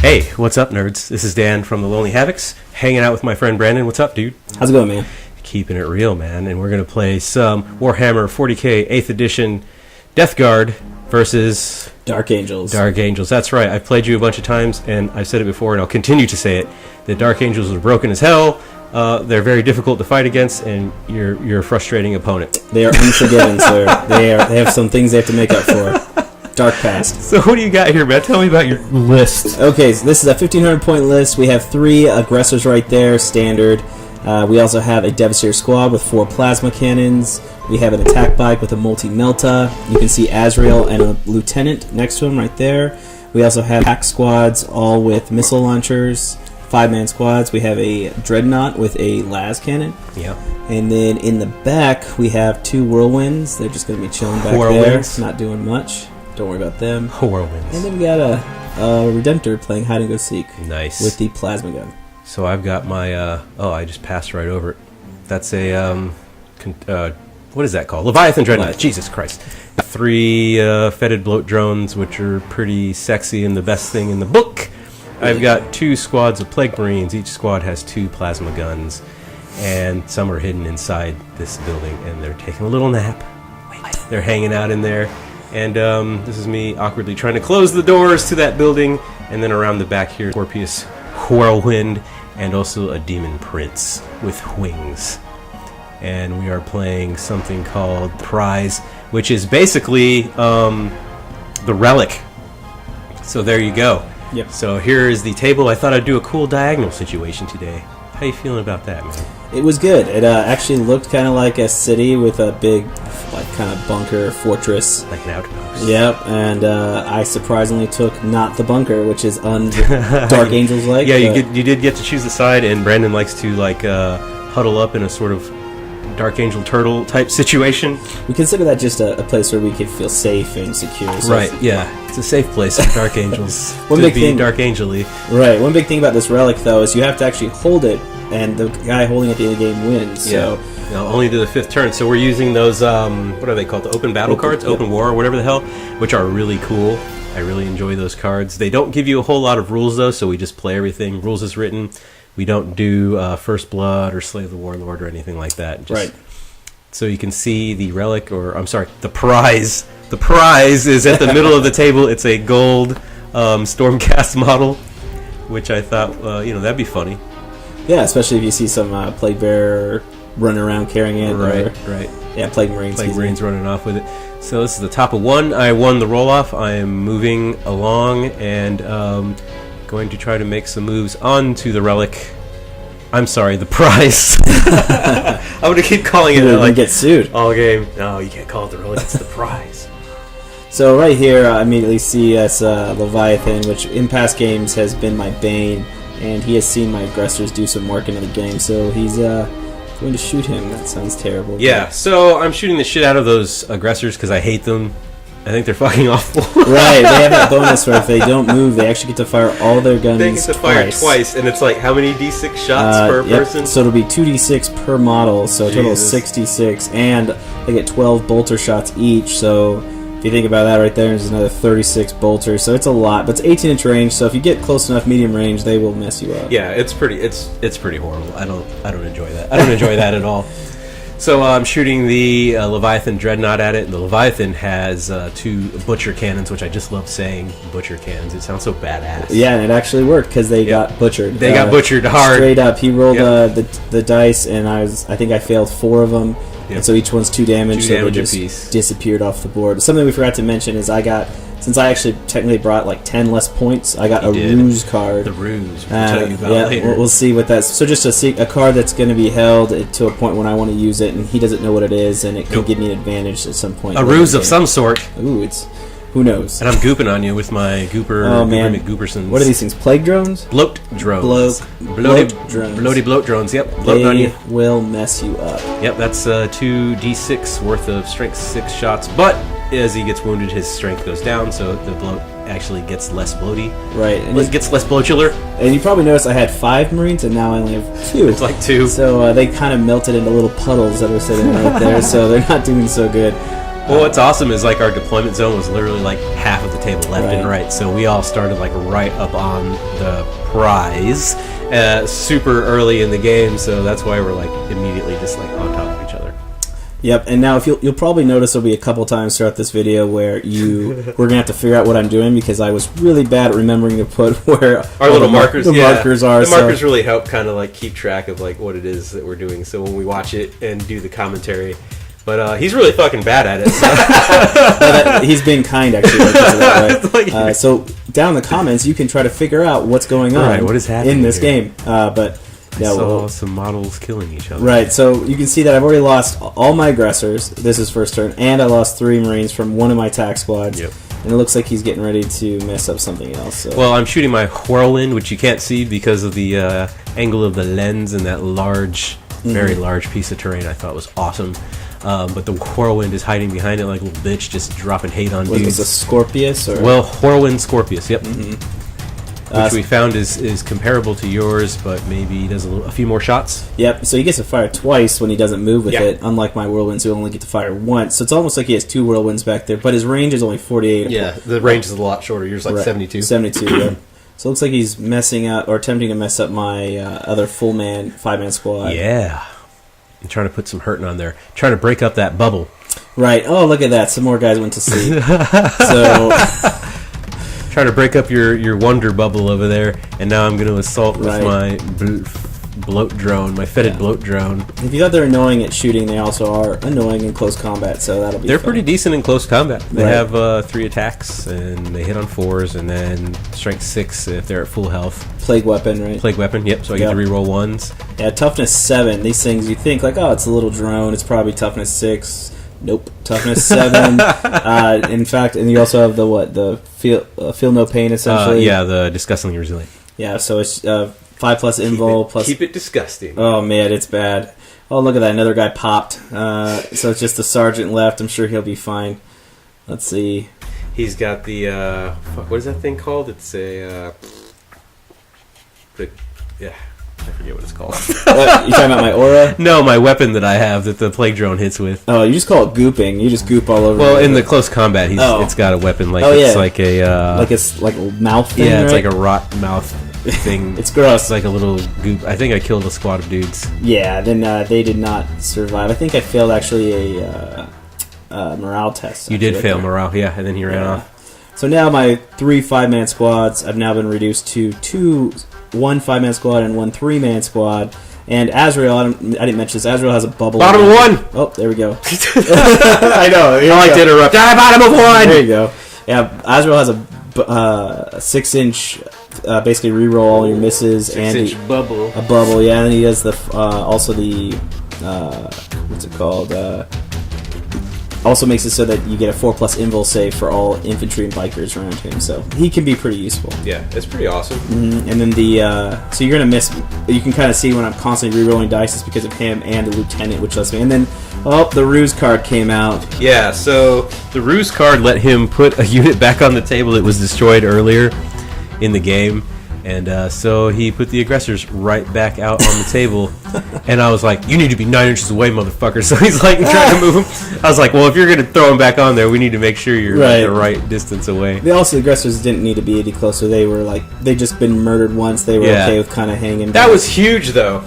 Hey, what's up, nerds? This is Dan from the Lonely Havocs, hanging out with my friend Brandon. What's up, dude? How's it going, man? Keeping it real, man. And we're going to play some Warhammer 40K 8th Edition Death Guard versus Dark Angels. Dark Angels. That's right. I've played you a bunch of times, and I've said it before, and I'll continue to say it. The Dark Angels are broken as hell. They're very difficult to fight against, and you're a frustrating opponent. They are unforgiving, sir. They have some things they have to make up for. Dark past. So what do you got here, man? Tell me about your list. Okay, so this is a 1,500-point list. We have 3 aggressors right there, standard. We also have a Devastator squad with 4 plasma cannons. We have an attack bike with a multi-melta. You can see Azrael and a lieutenant next to him right there. We also have pack squads, all with missile launchers. 5-man squads. We have a dreadnought with a las cannon. Yeah. And then in the back, we have 2 whirlwinds. They're just going to be chilling back there, not doing much. Don't worry about them. Whirlwinds. And then we got a Redemptor playing hide and go seek. Nice. With the plasma gun. So I've got my. I just passed right over it. That's a what is that called? Leviathan Dreadnought. Jesus Christ. 3 fetid bloat drones, which are pretty sexy and the best thing in the book. I've got 2 squads of Plague Marines. Each squad has 2 plasma guns, and some are hidden inside this building, and they're taking a little nap. They're hanging out in there, and this is me awkwardly trying to close the doors to that building, and then around the back here, Scorpius Whirlwind, and also a Demon Prince with wings. And we are playing something called Prize, which is basically the relic. So there you go. Yep. So here is the table. I thought I'd do a cool diagonal situation today. How you feeling about that, man? It was good. It actually looked kind of like a city with a big, like, kind of bunker fortress. Like an outpost. Yep. And I surprisingly took not the bunker, which is Dark Angels like. Yeah, you did get to choose the side, and Brandon likes to huddle up in a sort of Dark Angel turtle type situation. We consider that just a place where we could feel safe and secure. So right, yeah. It's a safe place for Dark Angels one to big be thing, Dark Angel-y. Right. One big thing about this relic, though, is you have to actually hold it, and the guy holding it at the end of the game wins. Yeah. So. No, only to the 5th turn. So we're using those, what are they called? The open battle cards? Yep. Open war, or whatever the hell, which are really cool. I really enjoy those cards. They don't give you a whole lot of rules, though, so we just play everything. Rules is written. We don't do First Blood or Slay the Warlord or anything like that. Right. So you can see the relic, or I'm sorry, the prize. The prize is at the middle of the table. It's a gold Stormcast model, which I thought, that'd be funny. Yeah, especially if you see some Plague Bearer running around carrying it. Right. Yeah, Plague Marines. Plague Marines running off with it. So this is the top of 1. I won the roll-off. I am moving along and going to try to make some moves onto the relic. I'm sorry, the prize. I'm going to keep calling it get sued all game. No, you can't call it the relic. It's the prize. So right here, I immediately see us Leviathan, which in past games has been my bane, and he has seen my aggressors do some work into the game, so he's going to shoot him. That sounds terrible. Yeah, so I'm shooting the shit out of those aggressors because I hate them. I think they're fucking awful. Right, they have that bonus where if they don't move, they actually get to fire all their guns They get to fire twice, and it's like, how many D6 shots per person? So it'll be 2d6 per model, so a total of 66, and they get 12 bolter shots each, so if you think about that right there, there's another 36 bolters, so it's a lot, but it's 18-inch range, so if you get close enough medium range, they will mess you up. Yeah, it's pretty horrible. I don't enjoy that. I don't enjoy that at all. So I'm shooting the Leviathan Dreadnought at it. The Leviathan has 2 butcher cannons, which I just love saying butcher cannons. It sounds so badass. Yeah, and it actually worked because they got butchered. They got butchered hard. Straight up. He rolled the dice, and I think I failed 4 of them. Yep. And so each one's 2 damage, so they just disappeared off the board. Something we forgot to mention is since I actually technically brought like 10 less points, I got a ruse card. The ruse, we'll tell you about later. We'll see what that's. So just a card that's going to be held to a point when I want to use it, and he doesn't know what it is, and it could give me an advantage at some point. A ruse of some sort. Ooh, who knows? And I'm gooping on you with my Gooper. Oh man, Goopersons. What are these things? Plague drones? Bloat drones. Bloat drones. Bloaty bloat drones. Yep. Bloat on you. They will mess you up. Yep. That's 2d6 worth of strength 6 shots, but as he gets wounded, his strength goes down, so the bloat actually gets less bloaty. Right. And it gets less bloatular. And you probably noticed I had 5 Marines, and now I only have 2. It's like 2. So they kind of melted into little puddles that are sitting right there, so they're not doing so good. Well, what's awesome is like our deployment zone was literally like half of the table left and right, so we all started like right up on the prize, super early in the game. So that's why we're like immediately just like on top of each other. Yep, and now if you'll probably notice there'll be a couple times throughout this video where we're gonna have to figure out what I'm doing because I was really bad at remembering to put where our little markers, markers are. The markers really help kind of like keep track of like what it is that we're doing. So when we watch it and do the commentary, but he's really fucking bad at it. So. He's being kind actually. That so down in the comments you can try to figure out what's going on. Right, what is happening in this here? game, but. Yeah, I saw some models killing each other. Right, so you can see that I've already lost all my aggressors. This is first turn, and I lost 3 Marines from one of my attack squads. Yep. And it looks like he's getting ready to mess up something else. So. Well, I'm shooting my whirlwind, which you can't see because of the angle of the lens and that large, very large piece of terrain. I thought was awesome. But the whirlwind is hiding behind it like a little bitch, just dropping hate on dudes. Was this a Scorpius? Or? Well, whirlwind Scorpius, yep. Which we found is comparable to yours, but maybe he does a few more shots. Yep, so he gets to fire twice when he doesn't move with it, unlike my whirlwinds who only get to fire once. So it's almost like he has 2 whirlwinds back there, but his range is only 48. Yeah, the range is a lot shorter. Yours like 72. 72, yeah. So it looks like he's messing up, or attempting to mess up my other full-man, 5-man squad. Yeah. I'm trying to put some hurting on there. Trying to break up that bubble. Right. Oh, look at that. Some more guys went to sleep. So... Trying to break up your wonder bubble over there, and now I'm going to assault with my bloat drone, my fetid bloat drone. If you thought they're annoying at shooting, they also are annoying in close combat, so that'll be They're fun. pretty decent in close combat. They have 3 attacks, and they hit on 4s, and then strength 6 if they're at full health. Plague weapon, right? Plague weapon, yep, so I get to reroll 1s. Yeah, toughness 7. These things, you think, like, oh, it's a little drone, it's probably toughness 6. Nope, toughness 7. In fact, and you also have the feel no pain essentially. Yeah, the disgustingly resilient. Yeah, so it's 5+ invul plus. Keep it disgusting. Oh man, it's bad. Oh look at that, another guy popped. So it's just the sergeant left. I'm sure he'll be fine. Let's see. He's got the what is that thing called? It's a I forget what it's called. You talking about my aura? No, my weapon that I have that the plague drone hits with. Oh, you just call it gooping. You just goop all over. Well, in the close combat, it's got a weapon like it's like a it's like a mouth thing. Yeah, it's right? like a rot mouth thing. It's gross. It's like a little goop. I think I killed a squad of dudes. Yeah, then they did not survive. I think I failed actually a morale test. You did fail morale, yeah, and then he ran off. So now my 3 5-man squads have now been reduced to 1 5-man squad and 1 3-man squad. And Azrael, I didn't mention this, Azrael has a bubble. Bottom of 1! Oh, there we go. I know. I like to interrupt. Bottom of 1! There you go. Yeah, Azrael has a 6-inch, basically reroll all your misses. 6-inch bubble. A bubble, yeah. And then he does the also the, what's it called? Also makes it so that you get a 4+ invul save for all infantry and bikers around him, so he can be pretty useful. Yeah, it's pretty awesome. And then so you're gonna miss. You can kind of see when I'm constantly rerolling dice, it's because of him and the lieutenant, which lets me. And then, the ruse card came out. Yeah, so the ruse card let him put a unit back on the table that was destroyed earlier in the game. And so he put the aggressors right back out on the table. And I was like, you need to be 9 inches away, motherfucker. So he's like trying to move him. I was like, well, if you're going to throw him back on there, we need to make sure you're the right distance away. The aggressors didn't need to be any closer. They were they'd just been murdered once. They were okay with kind of hanging That back. was huge, though.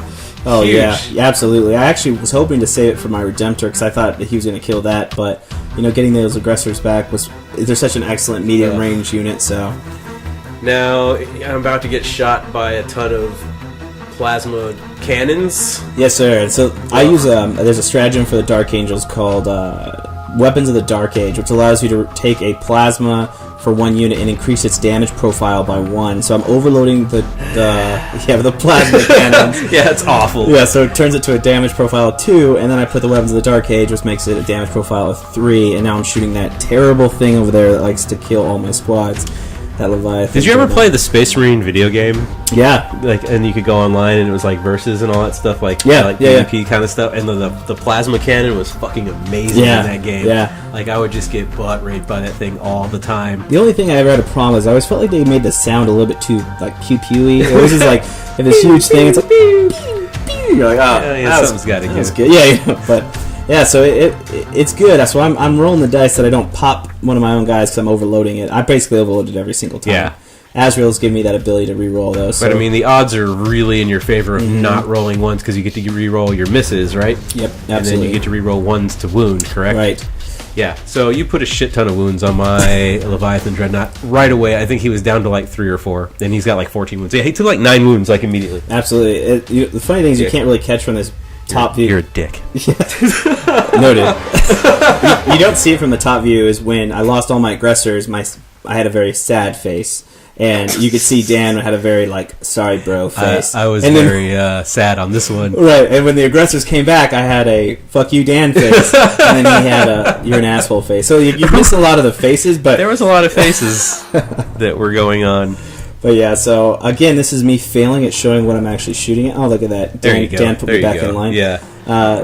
Oh, huge. yeah, absolutely. I actually was hoping to save it for my Redemptor because I thought that he was going to kill that. But, getting those aggressors back they're such an excellent medium range unit, so... Now, I'm about to get shot by a ton of plasma cannons. Yes, sir. And so I use there's a stratagem for the Dark Angels called Weapons of the Dark Age, which allows you to take a plasma for 1 unit and increase its damage profile by 1. So I'm overloading the plasma cannons. Yeah, it's awful. Yeah, so it turns it to a damage profile of 2, and then I put the Weapons of the Dark Age, which makes it a damage profile of 3, and now I'm shooting that terrible thing over there that likes to kill all my squads. That Leviathan. Did you ever play the Space Marine video game? Yeah. And you could go online and it was like versus and all that stuff, PvP kind of stuff. And the plasma cannon was fucking amazing in that game. Yeah. Like I would just get butt raped by that thing all the time. The only thing I ever had a problem is I always felt like they made the sound a little bit too pew pewy. It was just like if this huge thing, it's like pew pew pew. You're like, something's got to give. Good. Yeah, but Yeah, so it's good. So I'm rolling the dice that I don't pop one of my own guys because I'm overloading it. I basically overloaded every single time. Yeah. Azrael's giving me that ability to re-roll, though. So. But, I mean, the odds are really in your favor of not rolling ones because you get to re-roll your misses, right? Yep, absolutely. And then you get to re-roll ones to wound, correct? Right. Yeah, so you put a shit ton of wounds on my Leviathan Dreadnought right away. I think he was down to like 3 or 4, and he's got like 14 wounds. Yeah, he took like 9 wounds like immediately. Absolutely. The funny thing is you can't really catch from this top view. You're a dick. Noted. You don't see it from the top view is when I lost all my aggressors, I had a very sad face. And you could see Dan had a very, like, sorry, bro face. I was very sad on this one. Right, and when the aggressors came back, I had a fuck you, Dan face. And then he had a you're an asshole face. So you missed a lot of the faces, but... There was a lot of faces that were going on. But yeah, so, again, this is me failing at showing what I'm actually shooting at. Oh, look at that. There you go. Dan put me back in line. Yeah.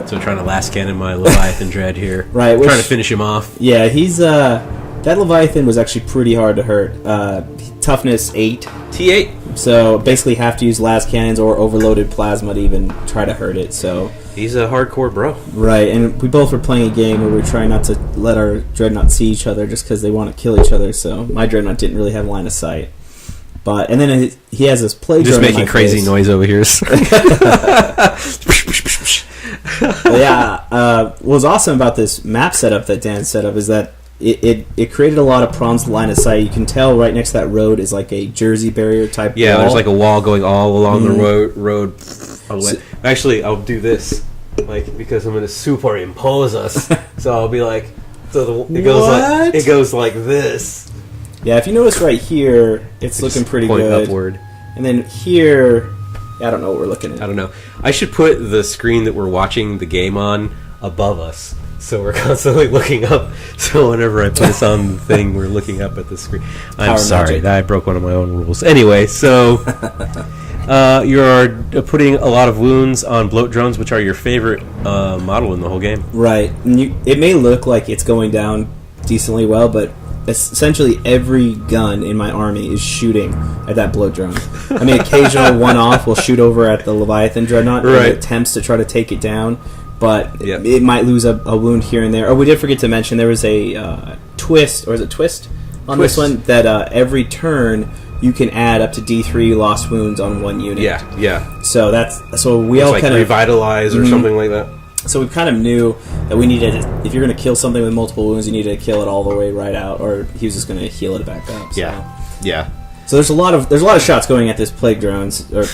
So trying to last cannon my Leviathan Dread here. Right. Trying to finish him off. Yeah, he's... that Leviathan was actually pretty hard to hurt. Toughness 8. T8. So basically have to use las cannons or overloaded plasma to even try to hurt it. So he's a hardcore bro. Right, and we both were playing a game where we were trying not to let our Dreadnought see each other just because they want to kill each other. So my Dreadnought didn't really have line of sight. And then he has this play drone. Just making crazy noise over here. What was awesome about this map setup that Dan set up is that it created a lot of problems with line of sight. You can tell right next to that road is like a Jersey barrier type wall. There's like a wall going all along the road. Actually, I'll do this, like, because I'm going to superimpose us. So I'll be like, it goes like this. Yeah, if you notice right here, it's looking pretty point good. Upward. And then here, I don't know what we're looking at. I don't know. I should put the screen that we're watching the game on above us. So we're constantly looking up. So whenever I put this on the thing, we're looking up at the screen. I'm sorry. I broke one of my own rules. Anyway, so you're putting a lot of wounds on bloat drones, which are your favorite model in the whole game. Right. And it may look like it's going down decently well, but essentially every gun in my army is shooting at that bloat drone. I mean, occasional one-off will shoot over at the Leviathan Dreadnought and attempts to try to take it down. But it might lose a wound here and there. Oh, we did forget to mention there was a twist, or is it twist on this one? That every turn you can add up to D3 lost wounds on one unit. Yeah. So we all kind of revitalize or something like that. So we kind of knew that we needed, if you're going to kill something with multiple wounds, you needed to kill it all the way right out, or he was just going to heal it back up. So. Yeah. So there's a lot of shots going at this plague drones or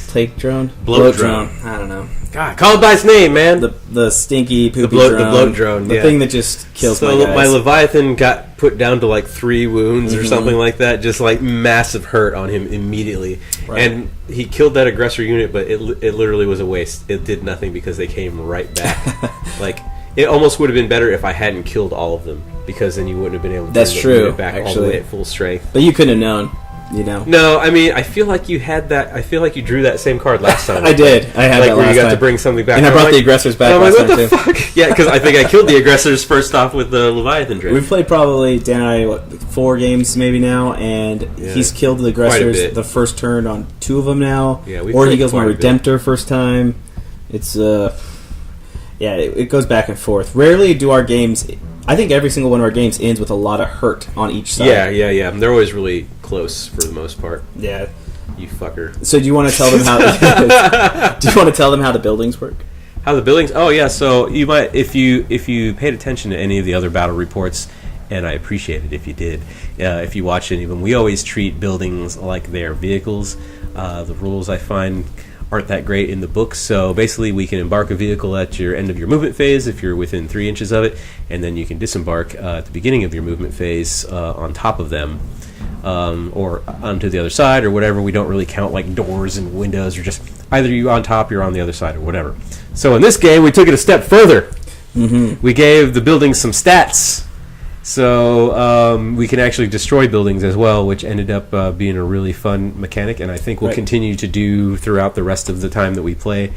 plague drone, bloat drone. I don't know. God, call it by its name, man. The stinky poopy drone. The bloat drone. The thing that just kills my guys. My Leviathan got put down to like 3 wounds or something like that. Just like massive hurt on him immediately. Right. And he killed that aggressor unit, but it literally was a waste. It did nothing because they came right back. Like, it almost would have been better if I hadn't killed all of them, because then you wouldn't have been able to bring the unit back all the way at full strength. But you couldn't have known. You know. No, I mean, I feel like you had that. I feel like you drew that same card last time. I did. I had that last time. Where you got to bring something back. And I brought the aggressors back last time, too. What the fuck? Yeah, because I think I killed the aggressors first off with the Leviathan Dread. We've played probably, Dan and I, 4 games maybe now, and he's killed the aggressors the first turn on 2 of them now. Yeah, or he goes my Redemptor first time. It's, it goes back and forth. Rarely do our games... I think every single one of our games ends with a lot of hurt on each side. Yeah. They're always really close for the most part. Yeah. You fucker. So do you want to tell them how? Do you want to tell them how the buildings work? How the buildings? Oh yeah. So you might, if you paid attention to any of the other battle reports, and I appreciate it if you did. If you watched any of them, we always treat buildings like they're vehicles. The rules I find aren't that great in the books. So basically we can embark a vehicle at your end of your movement phase if you're within 3 inches of it, and then you can disembark at the beginning of your movement phase on top of them, or onto the other side or whatever. We don't really count like doors and windows, or just either you on top, you're on the other side, or whatever. So in this game we took it a step further. We gave the buildings some stats. So we can actually destroy buildings as well, which ended up being a really fun mechanic, and I think we'll continue to do throughout the rest of the time that we play.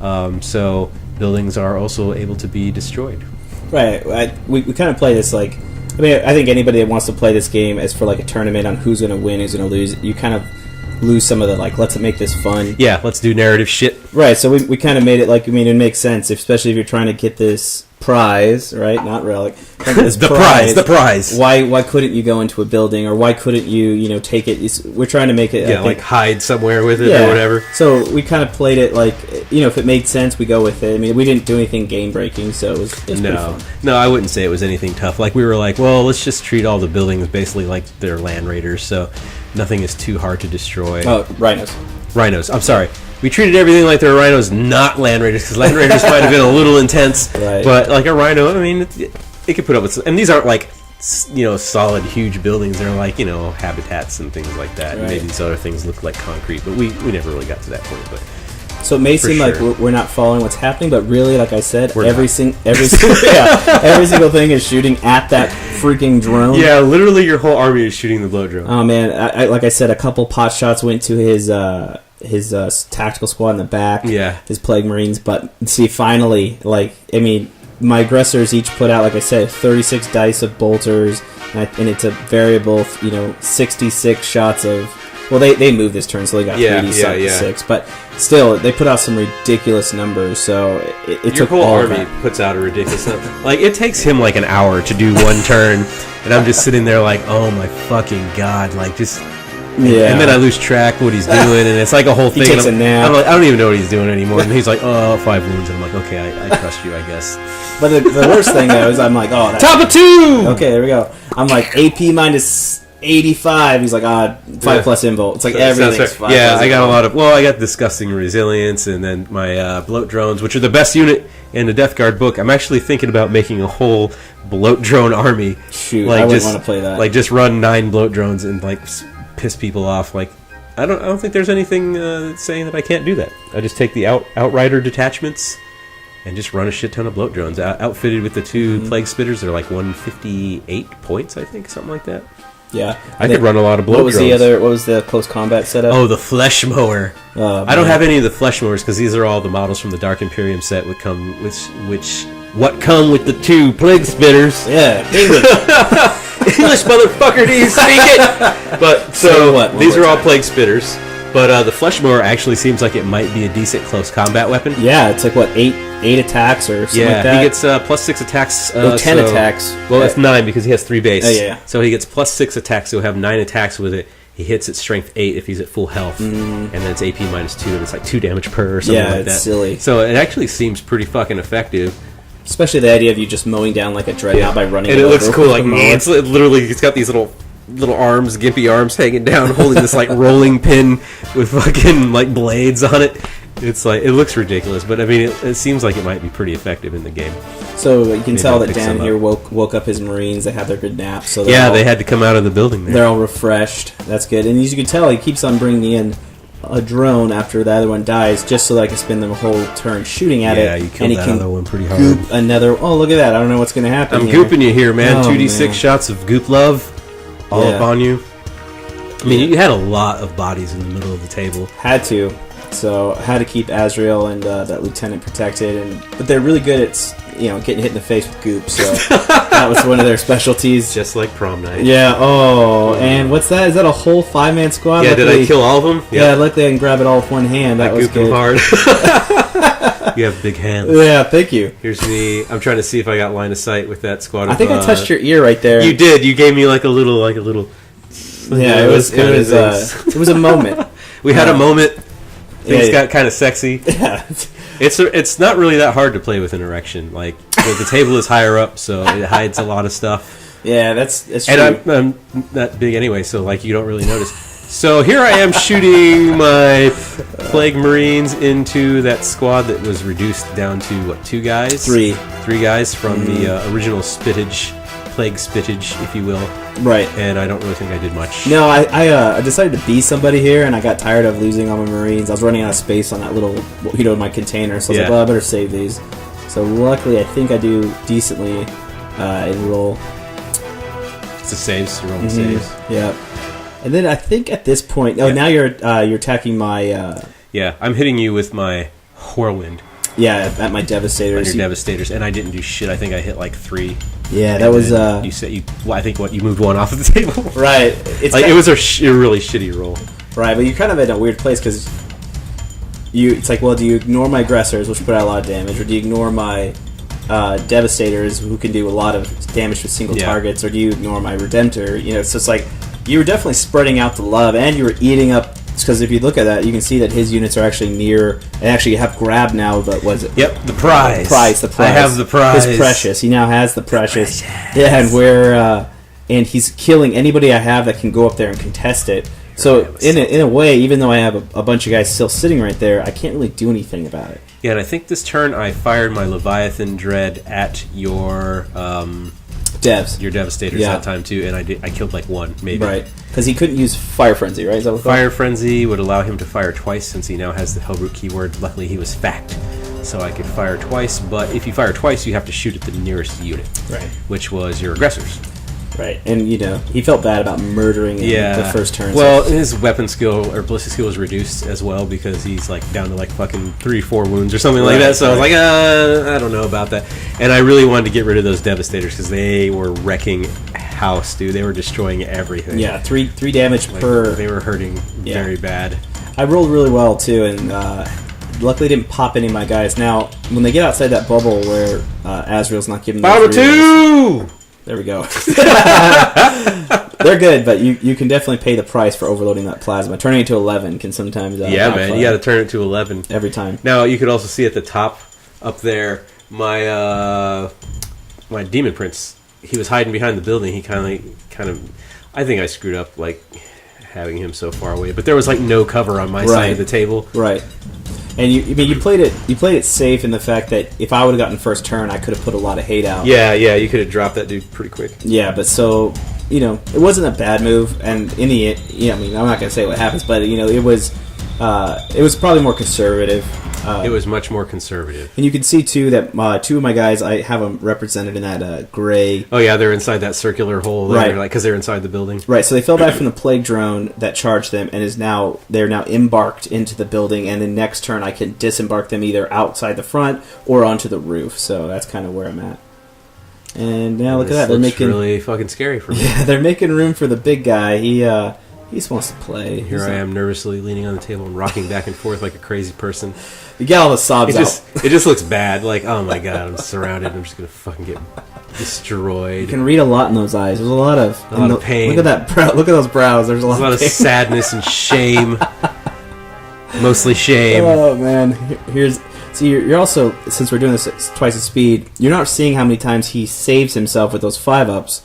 So buildings are also able to be destroyed. Right. We kind of play this like... I mean, I think anybody that wants to play this game as for like a tournament on who's going to win, who's going to lose, you kind of lose some of the, like, let's make this fun. Yeah, let's do narrative shit. Right, so we kind of made it like, I mean, it makes sense, especially if you're trying to get this prize, right? Not relic. Think of this The prize. Why couldn't you go into a building, or why couldn't you take it? We're trying to make it. Yeah, like hide somewhere with it or whatever. So we kind of played it like, if it made sense, we go with it. I mean, we didn't do anything game breaking, so it was pretty fun. No, I wouldn't say it was anything tough. Like we were like, well, let's just treat all the buildings basically like they're land raiders, so nothing is too hard to destroy. Oh, rhinos. I'm sorry. We treated everything like they were rhinos, not land raiders, because land raiders might have been a little intense. Right. But like a rhino, I mean, it could put up with. And these aren't like solid, huge buildings. They're like habitats and things like that. Right. And maybe these other things look like concrete, but we never really got to that point. But so it may seem like we're not following what's happening, but really, like I said, every single thing is shooting at that freaking drone. Yeah, literally, your whole army is shooting the blow drone. Oh man, I like I said, a couple pot shots went to his tactical squad in the back. Yeah, his plague marines. But see, finally, my aggressors each put out, like I said, 36 dice of bolters, and it's a variable, 66 shots of. Well, they moved this turn, so they got 3d6. But still, they put out some ridiculous numbers. So it your took whole all army puts out a ridiculous number. Like it takes him like an hour to do one turn, and I'm just sitting there like, oh my fucking god, like just. Yeah. And then I lose track what he's doing, and it's like a whole thing. He takes a nap. I'm like, I don't even know what he's doing anymore. And he's like, 5 wounds. And I'm like, okay, I trust you, I guess. But the worst thing though is I'm like, top of 2. Okay, there we go. I'm like AP minus 85. He's like, 5 plus invul. It's like everything's 5. Yeah, I got a lot of. Well, I got disgusting resilience, and then my bloat drones, which are the best unit in the Death Guard book. I'm actually thinking about making a whole bloat drone army. Shoot, I wouldn't want to play that. Like just run 9 bloat drones and like piss people off. Like I don't think there's anything saying that I can't do that. I just take the outrider detachments and just run a shit ton of bloat drones outfitted with the 2 plague spitters. They're like 158 points, I think, something like that. Yeah, I could run a lot of bloat drones. What was the close combat setup? Oh, the flesh mower. I don't have any of the flesh mowers because these are all the models from the Dark Imperium set what come with the 2 plague spitters. Yeah, English motherfucker, do you speak it? But so these are all plague spitters. But the flesh mower actually seems like it might be a decent close combat weapon. Yeah, it's like 8 attacks or something like that. He gets plus 6 attacks. 10 attacks. Well, it's 9 because he has 3 base. Yeah. So he gets plus 6 attacks. So he'll have 9 attacks with it. He hits at strength 8 if he's at full health, and then it's AP minus 2, and it's like 2 damage per or something like that. Yeah, it's silly. So it actually seems pretty fucking effective. Especially the idea of you just mowing down like a dreadnought by running. And it looks cool. Like it's got these little arms, gimpy arms hanging down, holding this like rolling pin with fucking like blades on it. It's like it looks ridiculous, but I mean it seems like it might be pretty effective in the game. So you can tell that Dan here woke up his Marines. They had their good naps. So they had to come out of the building there. They're all refreshed. That's good. And as you can tell, he keeps on bringing in a drone after the other one dies, just so that I can spend the whole turn shooting at it. Yeah, you killed that other one pretty hard. Goop another. Oh, look at that! I don't know what's going to happen. I'm gooping you here, man. 2d6 shots of goop love, all up on you. I mean, you had a lot of bodies in the middle of the table. Had to. So I had to keep Azrael and that lieutenant protected, but they're really good at getting hit in the face with goop. So that was one of their specialties. Just like prom night. Yeah. Oh, and what's that? Is that a whole 5-man squad? Yeah. Luckily, did I kill all of them? Yeah. Luckily, I can grab it all with one hand. That was good. Hard. You have big hands. Yeah. Thank you. Here's me. I'm trying to see if I got line of sight with that squad. I think I touched your ear right there. You did. You gave me like a little. Yeah. It was a moment. We had a moment. Things got kind of sexy. Yeah. It's not really that hard to play with an erection. Like the table is higher up, so it hides a lot of stuff. Yeah, that's true. And I'm not big anyway, so like you don't really notice. So here I am shooting my Plague Marines into that squad that was reduced down to 2 guys? 3 guys from the original Plague Spittage, if you will. Right. And I don't really think I did much. No, I decided to be somebody here, and I got tired of losing all my Marines. I was running out of space on that little, my container, so I was like, well, I better save these. So luckily, I think I do decently in roll. It's the saves. You're rolling saves. Yeah. And then I think at this point, now you're attacking my. Yeah, I'm hitting you with my Whirlwind. Yeah, at my Devastators. On your Devastators, and I didn't do shit. I think I hit like 3. Yeah, that was. You said you. Well, I think you moved 1 off of the table. Right. It was a really shitty roll. Right, but you're kind of in a weird place because it's like, well, do you ignore my aggressors, which put out a lot of damage, or do you ignore my Devastators who can do a lot of damage with single targets, or do you ignore my Redemptor? You know, so it's like you were definitely spreading out the love, and you were eating up. Because if you look at that, you can see that his units are actually near, and actually have grabbed now. But was it? Yep, the prize. The prize. I have the prize. His precious. He now has the precious. Yeah, and and he's killing anybody I have that can go up there and contest it. So in a way, even though I have a bunch of guys still sitting right there, I can't really do anything about it. Yeah, and I think this turn I fired my Leviathan Dread at your Devs. Your Devastators that time too, and I killed like one, maybe. Right, because he couldn't use Fire Frenzy, right? Is that what Fire Frenzy would allow him to fire twice since he now has the Hellroot keyword. Luckily, he was fact, so I could fire twice. But if you fire twice, you have to shoot at the nearest unit, right? Which was your aggressors. Right, and you know he felt bad about murdering him the first turn. Well, his weapon skill or ballistic skill was reduced as well because he's like down to like fucking 3-4 wounds or something like that. So I was like, I don't know about that. And I really wanted to get rid of those Devastators because they were wrecking house, dude. They were destroying everything. Yeah, three damage per. They were hurting very bad. I rolled really well too, and luckily didn't pop any of my guys. Now, when they get outside that bubble where Azrael's not giving them Power 2! There we go. They're good, but you can definitely pay the price for overloading that plasma. Turning it to 11 can sometimes... man, you got to turn it to 11. Every time. Now, you could also see at the top up there, my Demon Prince, he was hiding behind the building. He kind of... I think I screwed up, like, having him so far away. But there was, like, no cover on my side of the table. Right. And you played it safe in the fact that if I would have gotten first turn, I could have put a lot of hate out. Yeah, you could have dropped that dude pretty quick. Yeah, but so it wasn't a bad move, and in the I mean, I'm not gonna say what happens, but it was probably more conservative. It was much more conservative. And you can see, too, that two of my guys, I have them represented in that gray... Oh, yeah, they're inside that circular hole there, because they're inside the building. Right, so they fell back from the Plague Drone that charged them, and they're now embarked into the building, and then next turn I can disembark them either outside the front or onto the roof, so that's kind of where I'm at. And now look at that, they're making... really fucking scary for me. Yeah, they're making room for the big guy. He just wants to play. Here I am nervously leaning on the table and rocking back and forth like a crazy person. You get all the sobs out. It just looks bad. Like, oh my god, I'm surrounded. I'm just going to fucking get destroyed. You can read a lot in those eyes. There's a lot of pain. Look at that brow. Look at those brows. There's a lot of sadness and shame. Mostly shame. Oh, man. You're also, since we're doing this at twice the speed, you're not seeing how many times he saves himself with those 5-ups.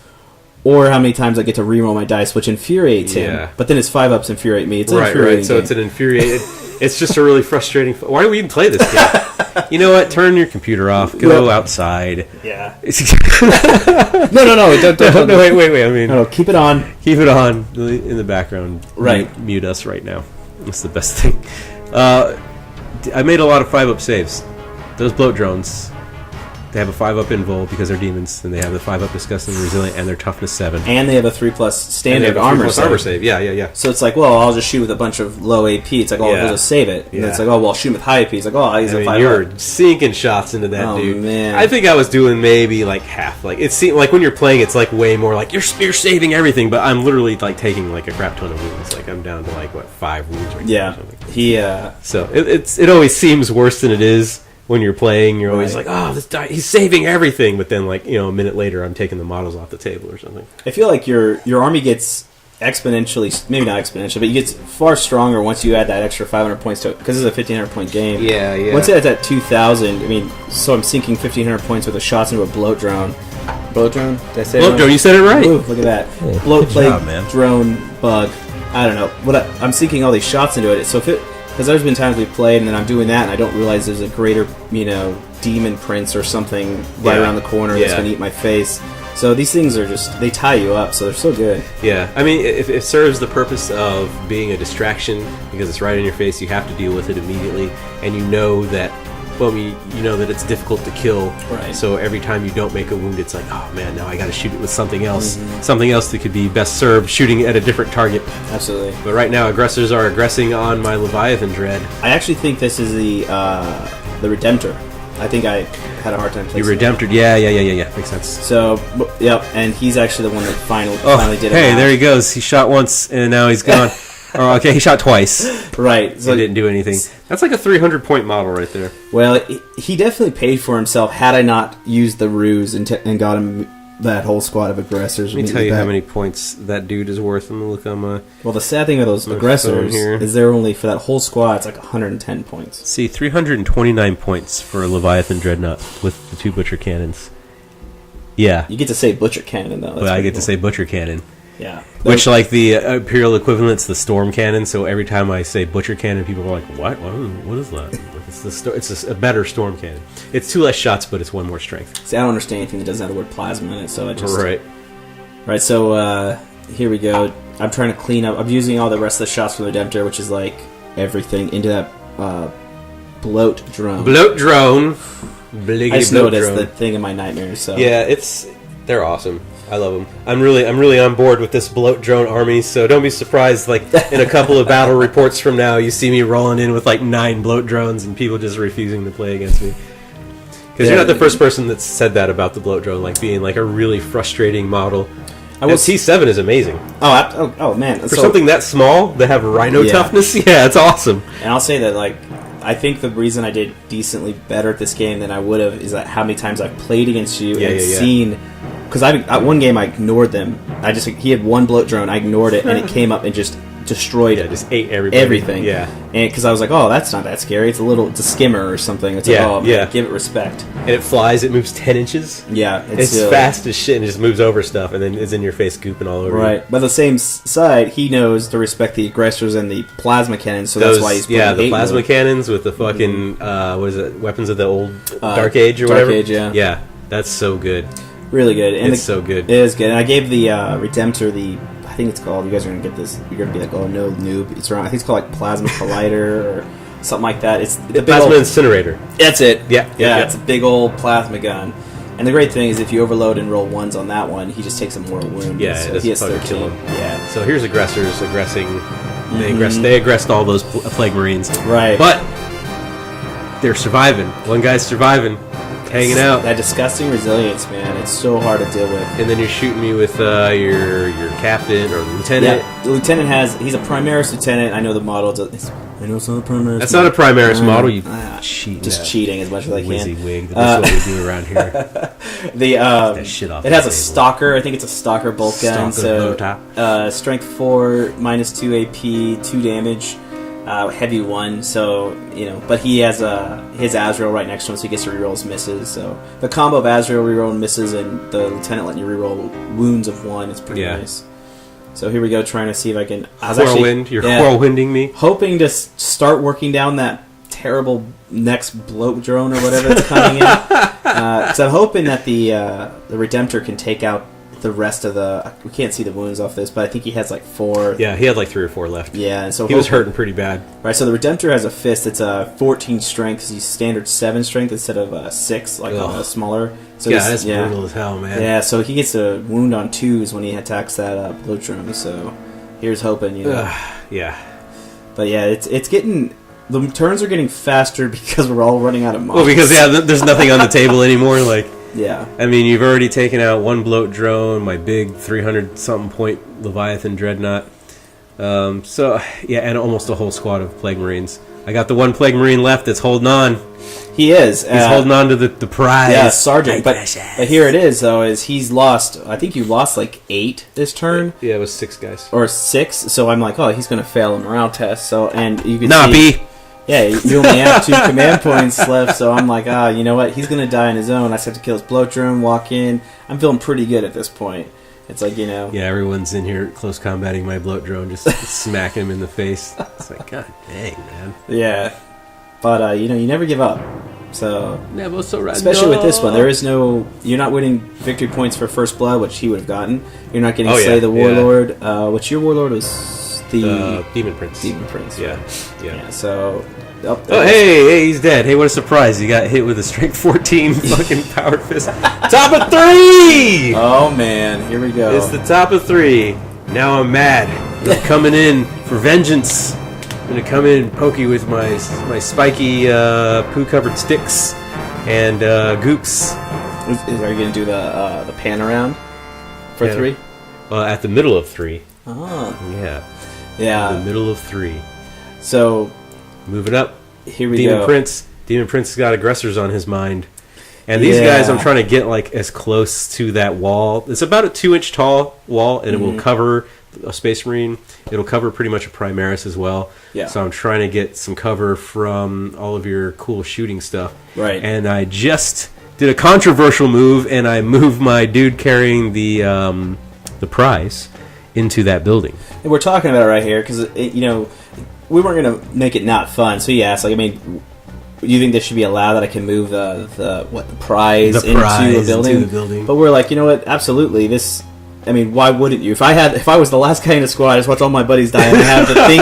Or how many times I get to reroll my dice, which infuriates him. But then his 5-ups infuriate me. It's an infuriating so game. It's an infuriating... It's just a really frustrating... Why do we even play this game? You know what? Turn your computer off. Go outside. Yeah. No. Don't. No, wait. I mean... No, keep it on. Keep it on in the background. Right. Mute us right now. That's the best thing. I made a lot of 5-up saves. Those bloat drones... They have a 5-up invul because they're demons, and they have the 5-up disgusting and resilient, and their toughness 7. And they have a 3+ standard armor save. Yeah. So it's like, well, I'll just shoot with a bunch of low AP. It's like, I'll just save it. And it's like, oh, well, I'll shoot with high AP. It's like, oh, he's a 5-up. You're sinking shots into that dude. Man. I think I was doing maybe like half. Like it seemed like when you're playing, it's like way more like you're saving everything, but I'm literally like taking like a crap ton of wounds. Like I'm down to like 5 wounds right now. Or something. So it always seems worse than it is. When you're playing, you're always like, oh, this guy, he's saving everything. But then, like, a minute later, I'm taking the models off the table or something. I feel like your army gets exponentially, maybe not exponentially, but you get far stronger once you add that extra 500 points to it. Because it's a 1,500 point game. Yeah. Once it adds that 2,000, I mean, so I'm sinking 1,500 points with a shots into a bloat drone. Bloat drone? Did I say bloat drone, you said it right. Ooh, look at that. Bloat plague drone bug. I don't know. I'm sinking all these shots into it. So if it... Because there's been times we've played, and then I'm doing that, and I don't realize there's a greater, demon prince or something right around the corner that's going to eat my face. So these things are just, they tie you up, so they're so good. Yeah, I mean, if it serves the purpose of being a distraction, because it's right in your face, you have to deal with it immediately, and you know that, that it's difficult to kill. Right. So every time you don't make a wound, it's like, oh man, now I got to shoot it with something else. Mm-hmm. Something else that could be best served shooting at a different target. Absolutely. But right now, aggressors are aggressing on my Leviathan Dread. I actually think this is the Redemptor. I think I had a hard time placing it. Redemptor, yeah. Makes sense. So, and he's actually the one that finally did it. Hey, there he goes. He shot once, and now he's gone. Oh, okay, he shot twice. Right. So he didn't do anything. That's like a 300-point model right there. Well, he definitely paid for himself had I not used the ruse and got him that whole squad of aggressors. Let me tell you how many points that dude is worth. I'm going to look on my... Well, the sad thing with those aggressors is they're only, for that whole squad, it's like 110 points. See, 329 points for a Leviathan Dreadnought with the 2 Butcher Cannons. Yeah. You get to say Butcher Cannon, though. But I get to say Butcher Cannon. Yeah. Which, like, the Imperial equivalent's the Storm Cannon, so every time I say Butcher Cannon, people are like, what? What is that? It's a better Storm Cannon. It's 2 less shots, but it's 1 more strength. See, I don't understand anything that doesn't have the word plasma in it, so I just... Right. Right, so, here we go. I'm trying to clean up... I'm using all the rest of the shots from the Redemptor, which is, like, everything, into that, bloat drone. Bloat drone. I just know it as the thing in my nightmares, so... Yeah, they're awesome. I love them. I'm really on board with this bloat drone army, so don't be surprised, like, in a couple of battle reports from now, you see me rolling in with, like, 9 bloat drones and people just refusing to play against me. Because you're not the first person that's said that about the bloat drone, like, being, like, a really frustrating model. T7 is amazing. Oh, man. For something that small, to have rhino toughness, yeah, it's awesome. And I'll say that, like, I think the reason I did decently better at this game than I would have is that how many times I've played against you and seen... Because one game I ignored them. He had 1 bloat drone, I ignored it, and it came up and just destroyed it. Just ate everybody. Everything. Yeah. And because I was like, oh, that's not that scary. It's a skimmer or something. It's like, oh, man, give it respect. And it flies, it moves 10 inches. Yeah. It's fast as shit and it just moves over stuff and then is in your face gooping all over you. Right. But the same side, he knows to respect the aggressors and the plasma cannons, so that's why he's putting the plasma cannons with the fucking, what is it, weapons of the old Dark Age or whatever? Dark Age, yeah. Yeah, that's so good. Really good. And it's so good. It is good. And I gave the Redemptor I think it's called, you guys are going to get this, you're going to be like, oh no, noob. It's wrong. I think it's called like Plasma Collider or something like that. It's the Plasma Incinerator. That's it. Yeah. It's a big old plasma gun. And the great thing is if you overload and roll 1s on that one, he just takes a mortal wound. Yeah, so it he has doesn't 13. kill him. Yeah. So here's aggressors aggressing. They aggressed all those Plague Marines. Right. But they're surviving. One guy's surviving. Hanging out. That disgusting resilience, man. It's so hard to deal with. And then you're shooting me with your captain or lieutenant. Yeah, the lieutenant he's a Primaris lieutenant. I know the model. I know it's not a Primaris. That's not a Primaris model. You cheat. Just cheating as much as I can. WYSIWYG. That's what we do around here. That shit off. It has a stalker. I think it's a stalker bolt gun. So strength 4, -2 AP, 2 damage. Heavy 1, so, but he has his Azrael right next to him, so he gets to reroll his misses. So the combo of Azrael rerolling misses and the lieutenant letting you reroll wounds of 1 is pretty nice. So here we go, trying to see if I can... You're whirlwinding me. Hoping to start working down that terrible next bloat drone or whatever that's coming in. Because I'm hoping that the Redemptor can take out the rest of we can't see the wounds off this, but I think he has like 4. Yeah, he had like 3 or 4 left. Yeah, and so he was hurting pretty bad. Right, so the Redemptor has a fist. It's a 14 strength. He's standard 7 strength instead of 6, like on a smaller. So that's brutal as hell, man. Yeah, so he gets a wound on 2s when he attacks that bloat drone. So here's hoping, Yeah. But yeah, it's getting. The turns are getting faster because we're all running out of models. Well, because there's nothing on the table anymore. Like. Yeah. I mean, you've already taken out 1 bloat drone, my big 300-something point Leviathan Dreadnought. And almost a whole squad of Plague Marines. I got the 1 Plague Marine left that's holding on. He is. He's holding on to the prize. Yeah, Sergeant. But here it is, though, is he's lost... I think you lost, like, 8 this turn. Yeah, it was 6 guys. Or 6, so I'm like, oh, he's going to fail a morale test. So, and you can see... B. Yeah, you only have 2 command points left, so I'm like, you know what? He's going to die on his own. I just have to kill his bloat drone, walk in. I'm feeling pretty good at this point. It's like, Yeah, everyone's in here close combating my bloat drone, just smacking him in the face. It's like, god dang, man. Yeah. But, you never give up. So, never surrender. Especially with this one, there is no... You're not winning victory points for First Blood, which he would have gotten. You're not getting Slay the Warlord, which your Warlord was... The Demon Prince. Demon Prince. Yeah. So... hey, he's dead. Hey, what a surprise. He got hit with a strength 14 fucking power fist. Top of 3! Oh, man. Here we go. It's the top of 3. Now I'm mad. I'm coming in for vengeance. I'm going to come in and poke you with my spiky poo-covered sticks and goops. Are you going to do the pan around for 3? At the middle of 3. Oh. Yeah. Yeah. In the middle of 3. So moving up. here we Demon go. Prince. Demon Prince has got aggressors on his mind. And these guys, I'm trying to get like as close to that wall. It's about a 2-inch tall wall, and it will cover a Space Marine. It'll cover pretty much a Primaris as well. Yeah. So I'm trying to get some cover from all of your cool shooting stuff. Right. And I just did a controversial move, and I moved my dude carrying the prize into that building. And we're talking about it right here because we weren't going to make it not fun. So he asked, like, I mean, you think this should be allowed that I can move the prize into a building? Into the building? But we're like, you know what? Absolutely. This. I mean, why wouldn't you? If I was the last guy in the squad, I just watched all my buddies die, and I have the thing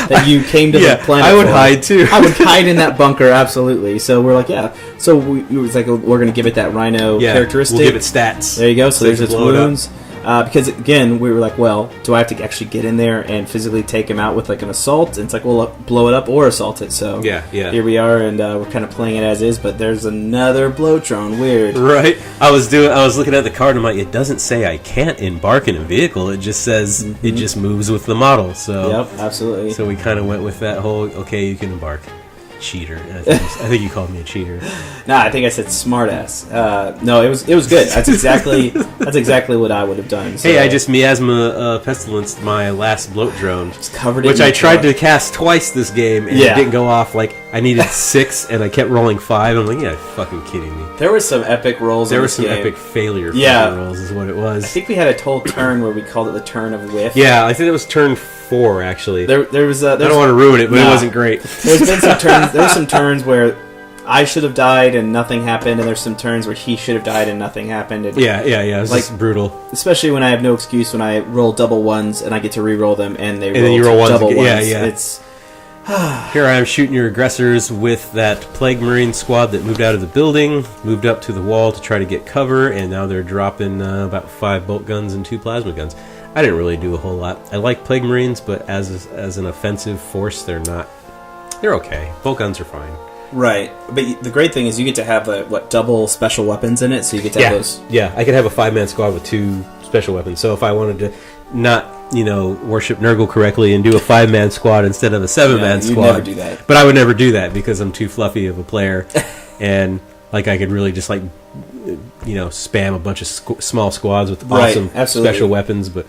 that you came to the planet I would for. hide too. I would hide in that bunker, absolutely. So we're like, yeah. So it was like, we're going to give it that Rhino characteristic. We'll give it stats. There you go. So there's its blow it up. wounds. Because again, we were like, well, do I have to actually get in there and physically take him out with like an assault? And it's like, well, blow it up or assault it. So yeah. here we are, and we're kind of playing it as is. But there's another blow drone. Weird, right? I was looking at the card, and I'm like, it doesn't say I can't embark in a vehicle. It just says it just moves with the model. So yep, absolutely. So we kind of went with that whole okay, you can embark. Cheater. I think you called me a cheater. Nah, I think I said smartass. No, it was good. That's exactly what I would have done. So. Hey, I just miasma pestilence my last bloat drone, just covered it, which I tried to cast twice this game, and it didn't go off. Like I needed 6, and I kept rolling 5. I'm like, yeah, fucking kidding me. There were some epic rolls. There were some epic failure rolls, is what it was. I think we had a whole turn where we called it the turn of whiff. Yeah, I think it was turn 4 actually. There was. I don't want to ruin it, but it wasn't great. There's been some turns. There were some turns where I should have died and nothing happened, and there's some turns where he should have died and nothing happened. And yeah. It was just brutal. Especially when I have no excuse when I roll double ones and I get to re-roll them, and they then you roll ones double again. ones. Yeah. It's here I am shooting your aggressors with that Plague Marine squad that moved out of the building, moved up to the wall to try to get cover, and now they're dropping about 5 bolt guns and 2 plasma guns. I didn't really do a whole lot. I like Plague Marines, but as an offensive force, they're okay. Bolt guns are fine. right. But the great thing is you get to have double special weapons in it, so you get to have those. Yeah, I could have a 5-man squad with 2 special weapons. So if I wanted to not worship Nurgle correctly and do a 5-man squad instead of a 7-man squad, you'd never do that. But I would never do that because I'm too fluffy of a player, and like I could really just spam a bunch of small squads with awesome special weapons. But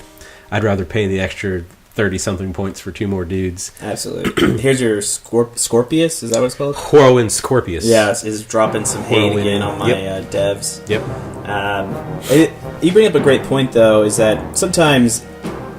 I'd rather pay the extra 30-something points for 2 more dudes. Absolutely. Here's your Scorpius. Is that what it's called? Whirlwind Scorpius. Yeah, is dropping some hate again on my devs. Yep. You bring up a great point, though, is that sometimes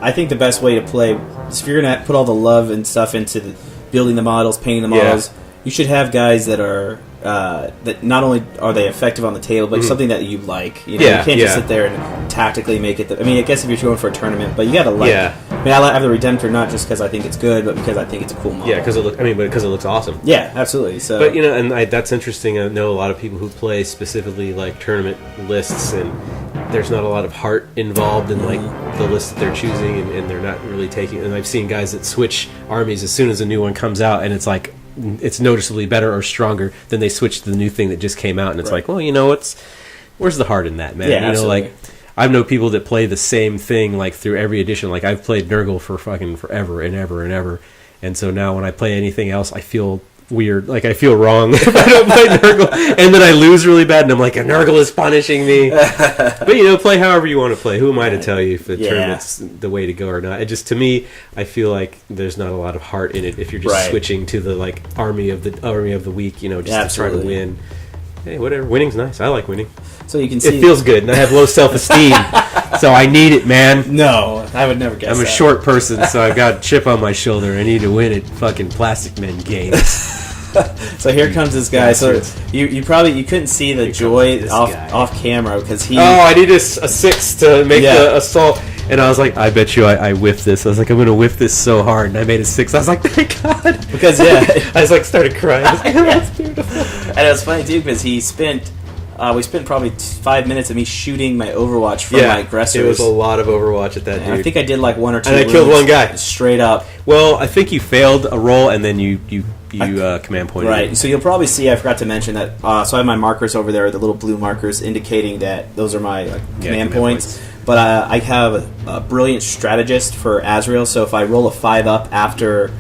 I think the best way to play is if you're going to put all the love and stuff into building the models, painting the models, you should have guys that are that not only are they effective on the table, but something that you like. You can't just sit there and tactically make it. I guess if you're going for a tournament, but you got to like. Yeah. I have the Redemptor not just because I think it's good, but because I think it's a cool model. Yeah, because it looks awesome. Yeah, absolutely. So, but that's interesting. I know a lot of people who play specifically like tournament lists, and there's not a lot of heart involved in like the list that they're choosing, and they're not really taking. And I've seen guys that switch armies as soon as a new one comes out, and it's like it's noticeably better or stronger than they switch to the new thing that just came out, and it's like, well, where's the heart in that, man? Yeah, absolutely. I know people that play the same thing like through every edition. Like I've played Nurgle for fucking forever and ever and ever, and so now when I play anything else, I feel weird. Like I feel wrong if I don't play Nurgle, and then I lose really bad, and I'm like, a Nurgle is punishing me. But play however you want to play. Who am I to tell you if the tournament's the way to go or not? It just, to me, I feel like there's not a lot of heart in it if you're just switching to the like army of the week, just to try to win. Hey, whatever. Winning's nice. I like winning. So you can see it feels good, and I have low self-esteem, so I need it, man. No, I would never guess. I'm a short person, so I've got a chip on my shoulder. I need to win at fucking Plastic Men games. So here comes this guy. So you couldn't see the joy off camera because he. Oh, I need a 6 to make the assault. And I was like, I bet you I whiffed this. I was like, I'm going to whiff this so hard. And I made a 6. I was like, thank God. Because, I was like, started crying. I was like, that's beautiful. And it was funny, too, because we spent probably 5 minutes of me shooting my Overwatch from my aggressors. It was a lot of Overwatch at that, dude. I think I did like 1 or 2 And I killed one guy. Straight up. Well, I think you failed a roll, and then you command pointed. Right. So you'll probably see, I forgot to mention that, so I have my markers over there, the little blue markers indicating that those are my command points. but I have a brilliant strategist for Azrael. So if I roll a 5 up after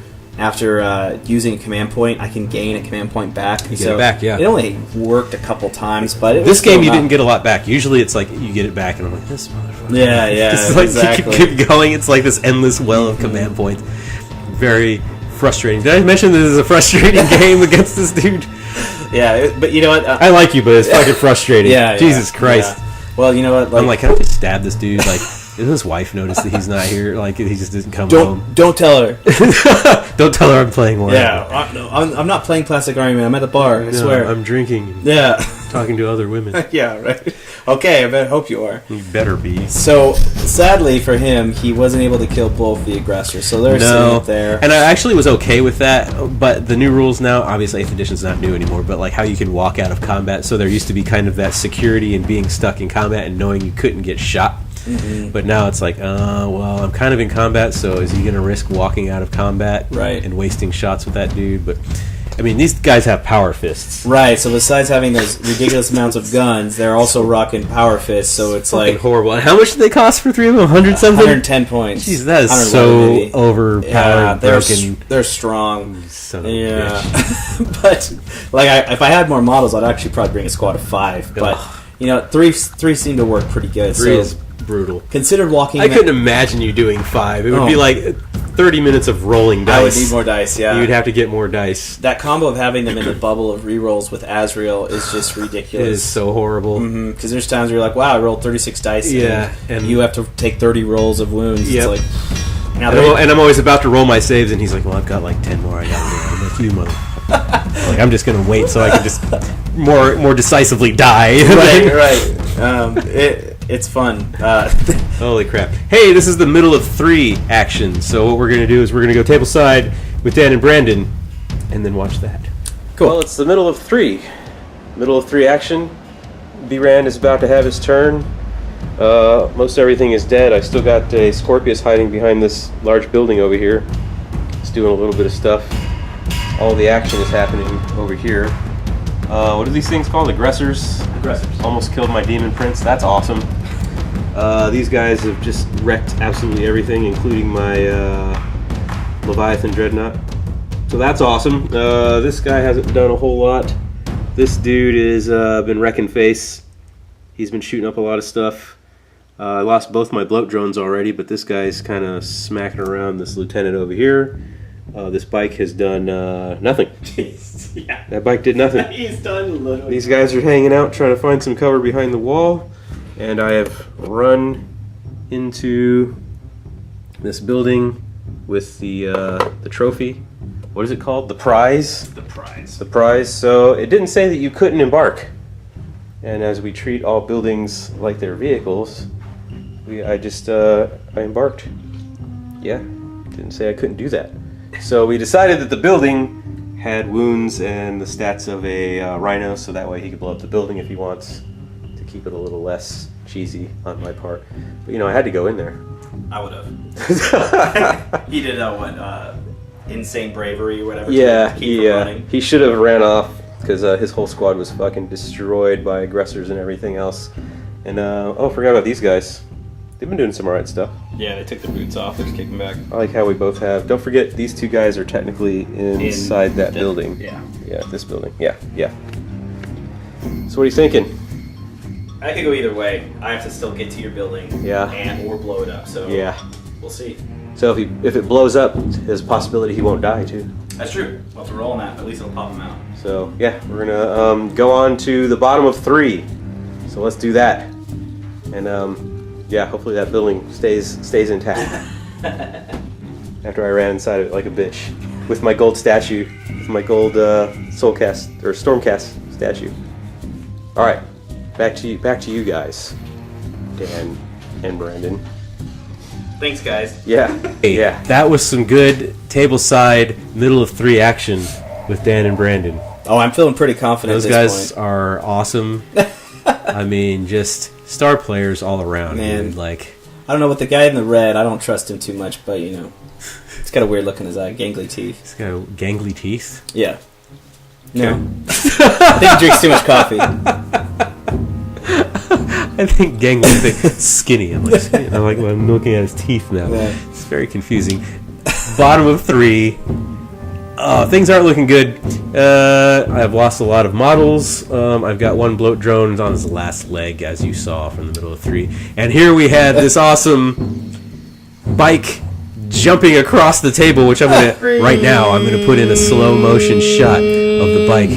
using a command point, I can gain a command point back. You get it back, yeah. It only worked a couple times, but this game you didn't get a lot back. Usually it's like you get it back, and I'm like, this motherfucker. Yeah, Just like exactly. keep going. It's like this endless well of command points. Very frustrating. Did I mention this is a frustrating game against this dude? Yeah, but you know what? I like you, but it's fucking frustrating. Yeah, Jesus Christ. Yeah. Well, you know what? I'm like, can I just stab this dude? Like, doesn't his wife notice that he's not here? Like, he just didn't come home. Don't tell her. Don't tell her I'm playing Warhammer. Yeah, I'm not playing Classic Iron Man. I'm at the bar. I swear. I'm drinking. Yeah. Talking to other women. Yeah, right. Okay, I hope you are. You better be. So, sadly for him, he wasn't able to kill both the aggressors. So they're sitting up there. And I actually was okay with that, but the new rules now, obviously 8th edition's not new anymore, but like how you can walk out of combat. So there used to be kind of that security in being stuck in combat and knowing you couldn't get shot. Mm-hmm. But now it's like, well, I'm kind of in combat, so is he going to risk walking out of combat and wasting shots with that dude? But I mean, these guys have power fists. Right, so besides having those ridiculous amounts of guns, they're also rocking power fists, so it's fucking like... horrible. And how much did they cost for 3 of them? 100 something? 110 points. Jeez, that is so overpowered. Yeah, they're strong. Son of a bitch. But, like, if I had more models, I'd actually probably bring a squad of 5. But, you know, 3 seem to work pretty good. 3 is brutal. Consider walking... I couldn't imagine you doing 5. It would be like 30 minutes of rolling dice. I would need more dice, yeah. You'd have to get more dice. That combo of having them in the bubble of rerolls with Azrael is just ridiculous. It is so horrible. Because there's times where you're like, wow, I rolled 36 dice. Yeah. And you have to take 30 rolls of wounds. Yep. It's like... And I'm always about to roll my saves, and he's like, well, I've got like 10 more I got to do. I'm like, you mother... like, I'm just going to wait so I can just more decisively die. Right. It's fun. Holy crap. Hey, this is the middle of 3 action. So what we're going to do is we're going to go tableside with Dan and Brandon and then watch that. Cool. Well, it's the middle of 3. Middle of 3 action. B-Rand is about to have his turn. Most everything is dead. I still got a Scorpius hiding behind this large building over here. It's doing a little bit of stuff. All the action is happening over here. What are these things called? Aggressors? Aggressors. Almost killed my Demon Prince. That's awesome. These guys have just wrecked absolutely everything, including my Leviathan Dreadnought. So that's awesome. This guy hasn't done a whole lot. This dude has been wrecking face. He's been shooting up a lot of stuff. I lost both my bloat drones already, but this guy's kind of smacking around this lieutenant over here. This bike has done nothing. Jeez, yeah. That bike did nothing. He's done literally. These guys are hanging out trying to find some cover behind the wall, and I have run into this building with the trophy. What is it called? The prize? The prize. The prize. So it didn't say that you couldn't embark. And as we treat all buildings like they're vehicles, I embarked. Yeah, didn't say I couldn't do that. So we decided that the building had wounds and the stats of a rhino, so that way he could blow up the building if he wants, to keep it a little less cheesy on my part. But, you know, I had to go in there. I would have. He did insane bravery or whatever. Yeah, he should have ran off, because his whole squad was fucking destroyed by aggressors and everything else. And, I forgot about these guys. They've been doing some alright stuff. Yeah, they took their boots off. They're just kicking back. I like how we both have. Don't forget, these 2 guys are technically inside that building. Yeah. Yeah, this building. Yeah. So what are you thinking? I could go either way. I have to still get to your building. Yeah. Or blow it up. So yeah, we'll see. So if it blows up, there's a possibility he won't die too. That's true. We'll have to roll on that. At least it'll pop him out. So yeah, we're gonna go on to the bottom of 3. So let's do that. And yeah, hopefully that building stays intact. After I ran inside of it like a bitch with my gold statue, with my gold Soulcast or Stormcast statue. All right, back to you guys, Dan and Brandon. Thanks, guys. Yeah, yeah. That was some good tableside middle of 3 action with Dan and Brandon. Oh, I'm feeling pretty confident. Those guys are awesome. I mean, just star players all around. Man, dude. Like, I don't know, with the guy in the red, I don't trust him too much, but you know, he's got a weird look in his eye, gangly teeth. He's got gangly teeth? Yeah. No. I think he drinks too much coffee. I think Gang would think skinny. I'm like, skinny. And I'm like, well, I'm looking at his teeth now. Yeah. It's very confusing. Bottom of 3. Things aren't looking good. I've lost a lot of models. I've got one bloat drone on his last leg, as you saw from the middle of 3. And here we had this awesome bike jumping across the table, which I'm gonna right now. I'm gonna put in a slow motion shot of the bike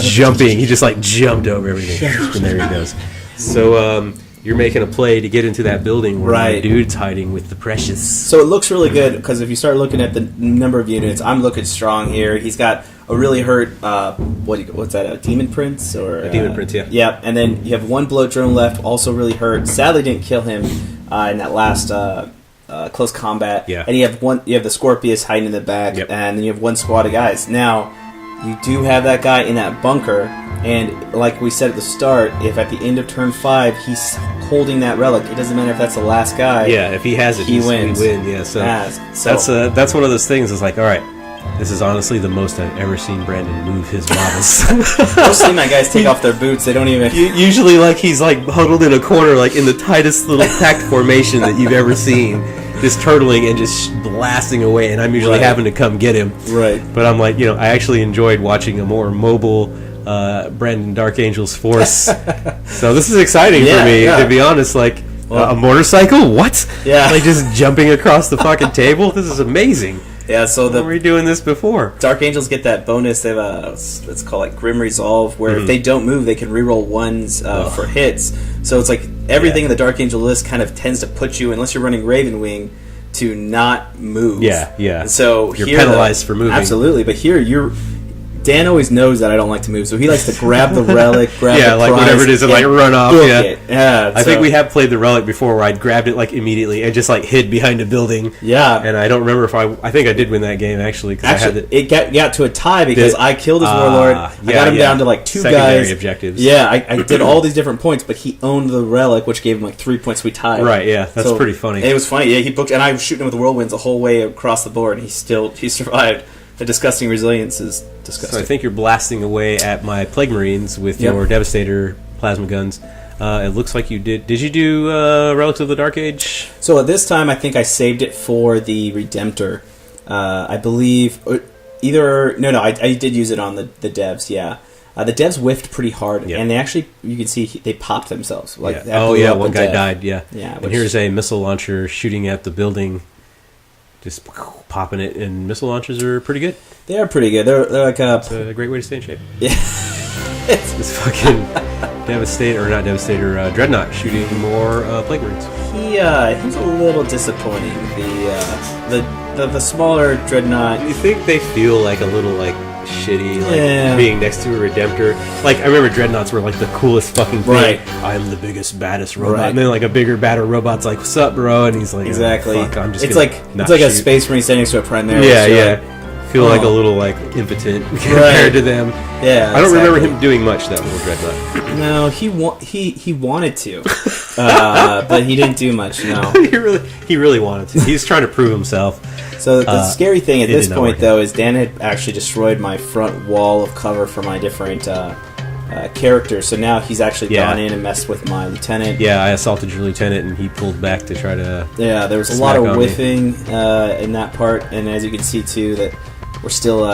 jumping. He just like jumped over everything, and there he goes. So you're making a play to get into that building where my dude's hiding with the precious. So it looks really good because if you start looking at the number of units, I'm looking strong here. He's got a really hurt, what's that, a Demon Prince? Or a Demon Prince, yeah. Yeah, and then you have one bloat drone left, also really hurt. Sadly didn't kill him in that last close combat. Yeah. And you have the Scorpius hiding in the back, and then you have one squad of guys. Now, you do have that guy in that bunker, and like we said at the start, if at the end of turn 5 he's holding that relic, it doesn't matter if that's the last guy. Yeah, if he has it, he wins. We win. Yeah, so that's one of those things. It's like, all right, this is honestly the most I've ever seen Brandon move his models. Most of my guys take off their boots. They don't even. Usually, like he's like huddled in a corner, like in the tightest little packed formation that you've ever seen, just turtling and just blasting away. And I'm usually having to come get him. Right. But I'm like, I actually enjoyed watching a more mobile Brandon Dark Angel's force. So this is exciting for me, to be honest. Like a motorcycle, what? Yeah. Like just jumping across the fucking table. This is amazing. Yeah, so when were we doing this before? Dark Angels get that bonus. They have it's called like Grim Resolve, where if they don't move, they can reroll ones for hits. So it's like everything in the Dark Angel list kind of tends to put you, unless you're running Raven Wing, to not move. Yeah, yeah. And so you're penalized for moving. Absolutely, but here Dan always knows that I don't like to move, so he likes to grab the relic, grab the like prize, whatever it is, and like run off. Yeah, I think we have played the relic before, where I grabbed it like immediately and just like hid behind a building. Yeah, and I don't remember if I think I did win that game actually. Cause actually, it got to a tie because I killed his warlord. I got him down to like 2 secondary guys. Objectives. Yeah, I did all these different points, but he owned the relic, which gave him like 3 points. We tied. Right. Yeah, that's pretty funny. It was funny. Yeah, he booked, and I was shooting him with the whirlwinds the whole way across the board, and he survived. The disgusting resilience is disgusting. So I think you're blasting away at my Plague Marines with your Devastator plasma guns. It looks like you did. Did you do Relics of the Dark Age? So at this time, I think I saved it for the Redemptor. I believe I did use it on the devs. Yeah, the devs whiffed pretty hard, and they actually, you can see they popped themselves. Like one guy died. Yeah. And here's a missile launcher shooting at the building. Just popping it, and missile launchers are pretty good. They are pretty good. They're like it's a great way to stay in shape. Yeah. This fucking Devastator Dreadnought shooting more Plague Marines. He's a little disappointing. The smaller Dreadnought. You think they feel like a little like shitty, like being next to a Redemptor? Like I remember Dreadnoughts were like the coolest fucking thing. Right. I'm the biggest, baddest robot, and then like a bigger, badder robot's like, "What's up, bro?" And he's like, "Exactly." Oh, fuck, I'm just. It's like a Space Marine standing next to a Primaris. Yeah. Feel like a little like impotent compared to them. Yeah, I don't remember him doing much, that little Dreadnought. No, he wanted to, but he didn't do much. No, he really wanted to. He's trying to prove himself. So the scary thing at this point, though, is Dan had actually destroyed my front wall of cover for my different characters. So now he's actually gone in and messed with my lieutenant. Yeah, I assaulted your lieutenant, and he pulled back to try to. Yeah, there was a lot of whiffing in that part, and as you can see too, that we're still.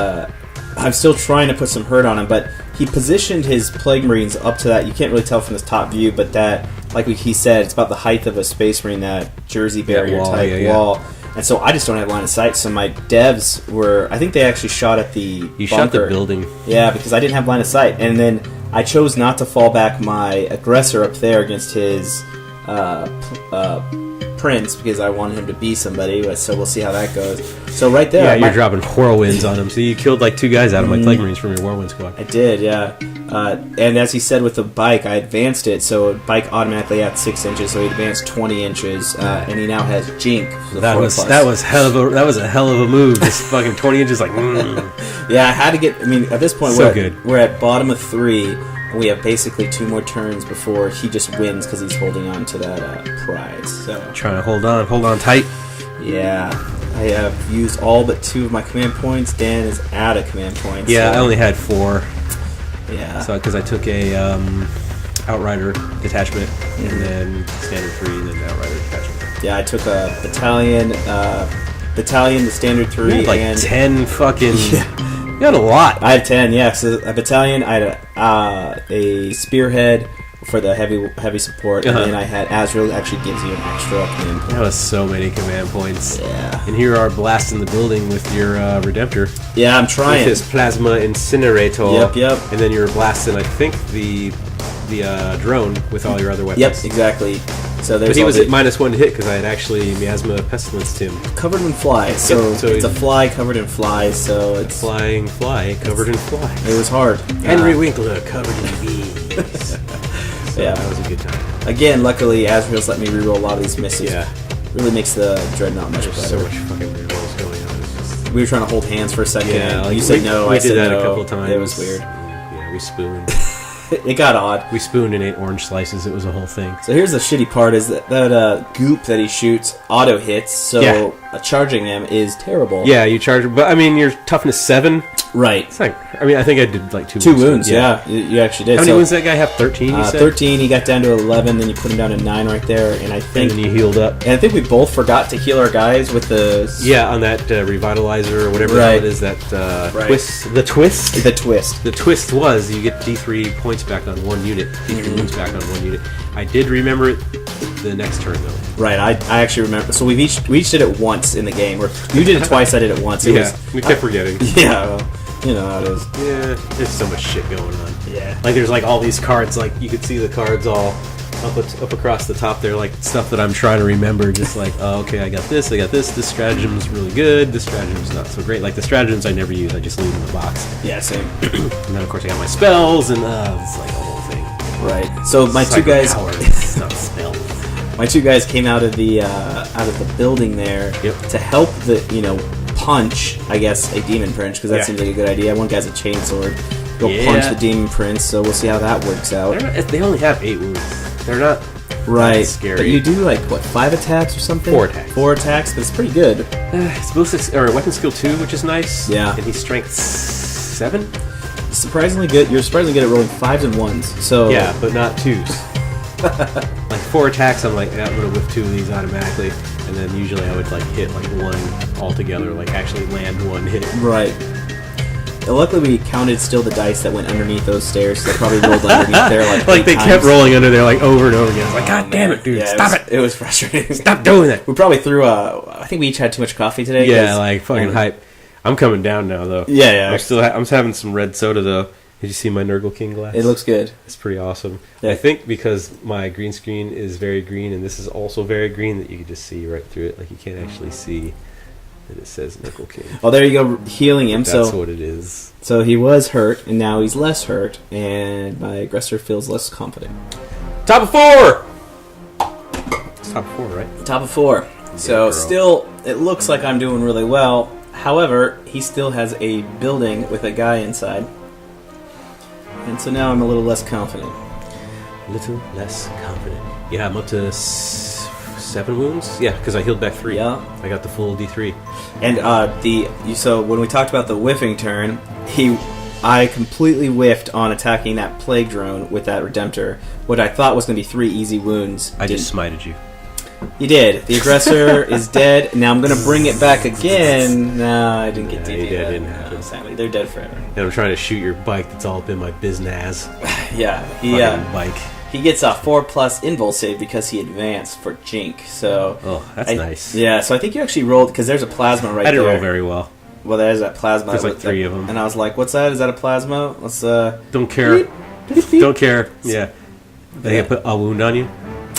I'm still trying to put some hurt on him, but he positioned his Plague Marines up to that. You can't really tell from this top view, but that, like he said, it's about the height of a Space Marine, that Jersey barrier type wall. And so I just don't have line of sight. So my devs were, I think they actually shot at the bunker. Shot the building. Yeah, because I didn't have line of sight. And then I chose not to fall back my aggressor up there against his prince, because I wanted him to be somebody. So we'll see how that goes. So right there, you're dropping whirlwinds on him. So you killed like 2 guys out of my Plague Marines from your whirlwind squad. I did, yeah. And as he said with the bike, I advanced it, so bike automatically at 6 inches, so he advanced 20 inches, and he now has Jink. That was a hell of a move. Just fucking 20 inches, like. Yeah, I had to get. I mean, at this point, good. We're at bottom of 3, and we have basically 2 more turns before he just wins because he's holding on to that prize. So trying to hold on tight. Yeah. I have used all but 2 of my command points. Dan is out of command points. Yeah, so. I only had 4. Yeah. So because I took a Outrider detachment, and then standard 3, and then Outrider detachment. Yeah, I took a battalion, the standard 3, You had like and 10 fucking... Yeah. You had a lot. I have 10, yeah. So a battalion, I had a spearhead for the heavy support, and then I had Azrael actually gives you an extra command point. That was so many command points. Yeah. And here are blasting the building with your Redemptor. Yeah, I'm trying. With his plasma incinerator. Yep. And then you're blasting, I think, the drone with all your other weapons. Yep, exactly. So there's but he was at -1 to hit because I had actually Miasma Pestilence him. covered in flies. So, so it's a fly covered in flies. So it's Flying fly covered in flies. It was hard. Henry Winkler covered in bees. So Yeah. that was a good time. Again, luckily, Azrael's let me reroll a lot of these misses. Yeah. Really makes the Dreadnought much There's better. so much fucking rerolls going on. It's just... We were trying to hold hands for a second. Yeah, like you said no, we I said did that no. a couple times. It was weird. Yeah, we spooned. It got odd. We spooned and ate orange slices. It was a whole thing. So here's the shitty part: is that goop that he shoots auto hits. So charging him is terrible. Yeah, you charge, but I mean, your toughness 7. Right. It's like, I mean, I think I did like 2 2 wounds. Yeah, you actually did. How many wounds did that guy have? 13. You said? 13. He got down to 11. Then you put him down to 9 right there. And I think. And then you healed up. And I think we both forgot to heal our guys with the. Yeah, on that revitalizer or whatever the hell it is. That twist. The twist. The twist. The twist was you get D3 points back on 1 unit. D3 wounds back on 1 unit. I did remember it the next turn though. Right, I actually remember. So we each did it once in the game. Or you did it twice. I did it once. We kept forgetting. Yeah, well, you know how it is. Yeah, there's so much shit going on. Yeah. Like there's like all these cards. Like you could see the cards all up across the top there, like stuff that I'm trying to remember. Just like, oh, okay, I got this. This stratagem's really good. This stratagem's not so great. Like the stratagems I never use. I just leave them in the box. Yeah, same. And then of course I got my spells, and it's like a whole thing. Right. So my two guys. It's not spells. My 2 guys came out of the building there to help punch, I guess, a demon prince, because that seems like a good idea. One guy's a chainsword. Go punch the demon prince, so we'll see how that works out. They only have 8 wounds. They're not that scary. But you do like what, 5 attacks or something? 4 attacks. 4 attacks, but it's pretty good. It's ballistic or weapon skill 2, which is nice. Yeah. And he's strength 7. Surprisingly good. You're surprisingly good at rolling 5s and 1s. So yeah, but not 2s. Like 4 attacks, I'm like, I'm gonna whiff 2 of these automatically, and then usually I would like hit like 1 altogether, like actually land 1 hit. Right. Luckily, we counted still the dice that went underneath those stairs. So they probably rolled underneath there like they times. kept rolling under there like over and over again. It's like, God damn it, dude, Yeah, stop it! It was frustrating. Stop doing that. We probably threw I think we each had too much coffee today. Yeah, like fucking hype. I'm coming down now though. Yeah. I'm having some red soda though. Did you see my Nurgle King glass? It looks good. It's pretty awesome. Yeah. I think because my green screen is very green and this is also very green, that you can just see right through it. Like you can't actually see that it says Nurgle King. Oh, there you go, healing him. That's what it is. So he was hurt, and now he's less hurt, and my aggressor feels less confident. Top of 4! It's top of 4, right? Top of 4. So still, it looks like I'm doing really well. However, he still has a building with a guy inside. And so now I'm a little less confident. Little less confident. Yeah, I'm up to 7 wounds. Yeah, because I healed back 3. Yeah. I got the full D3. And so when we talked about the whiffing turn, I completely whiffed on attacking that plague drone with that Redemptor. What I thought was going to be 3 easy wounds. I just smited you. You did. The aggressor is dead. Now I'm going to bring it back again. No, I didn't get DP. That didn't happen. Sadly, they're dead forever. And I'm trying to shoot your bike that's all up in my biznaz. Yeah, bike. He gets a 4+ invul save because he advanced for Jink. So that's nice. Yeah, so I think you actually rolled, because there's a plasma right there. I didn't roll very well. Well, there's that plasma. There's like 3 of them. And I was like, what's that? Is that a plasma? Let's Don't care. Don't care. Yeah. They put a wound on you?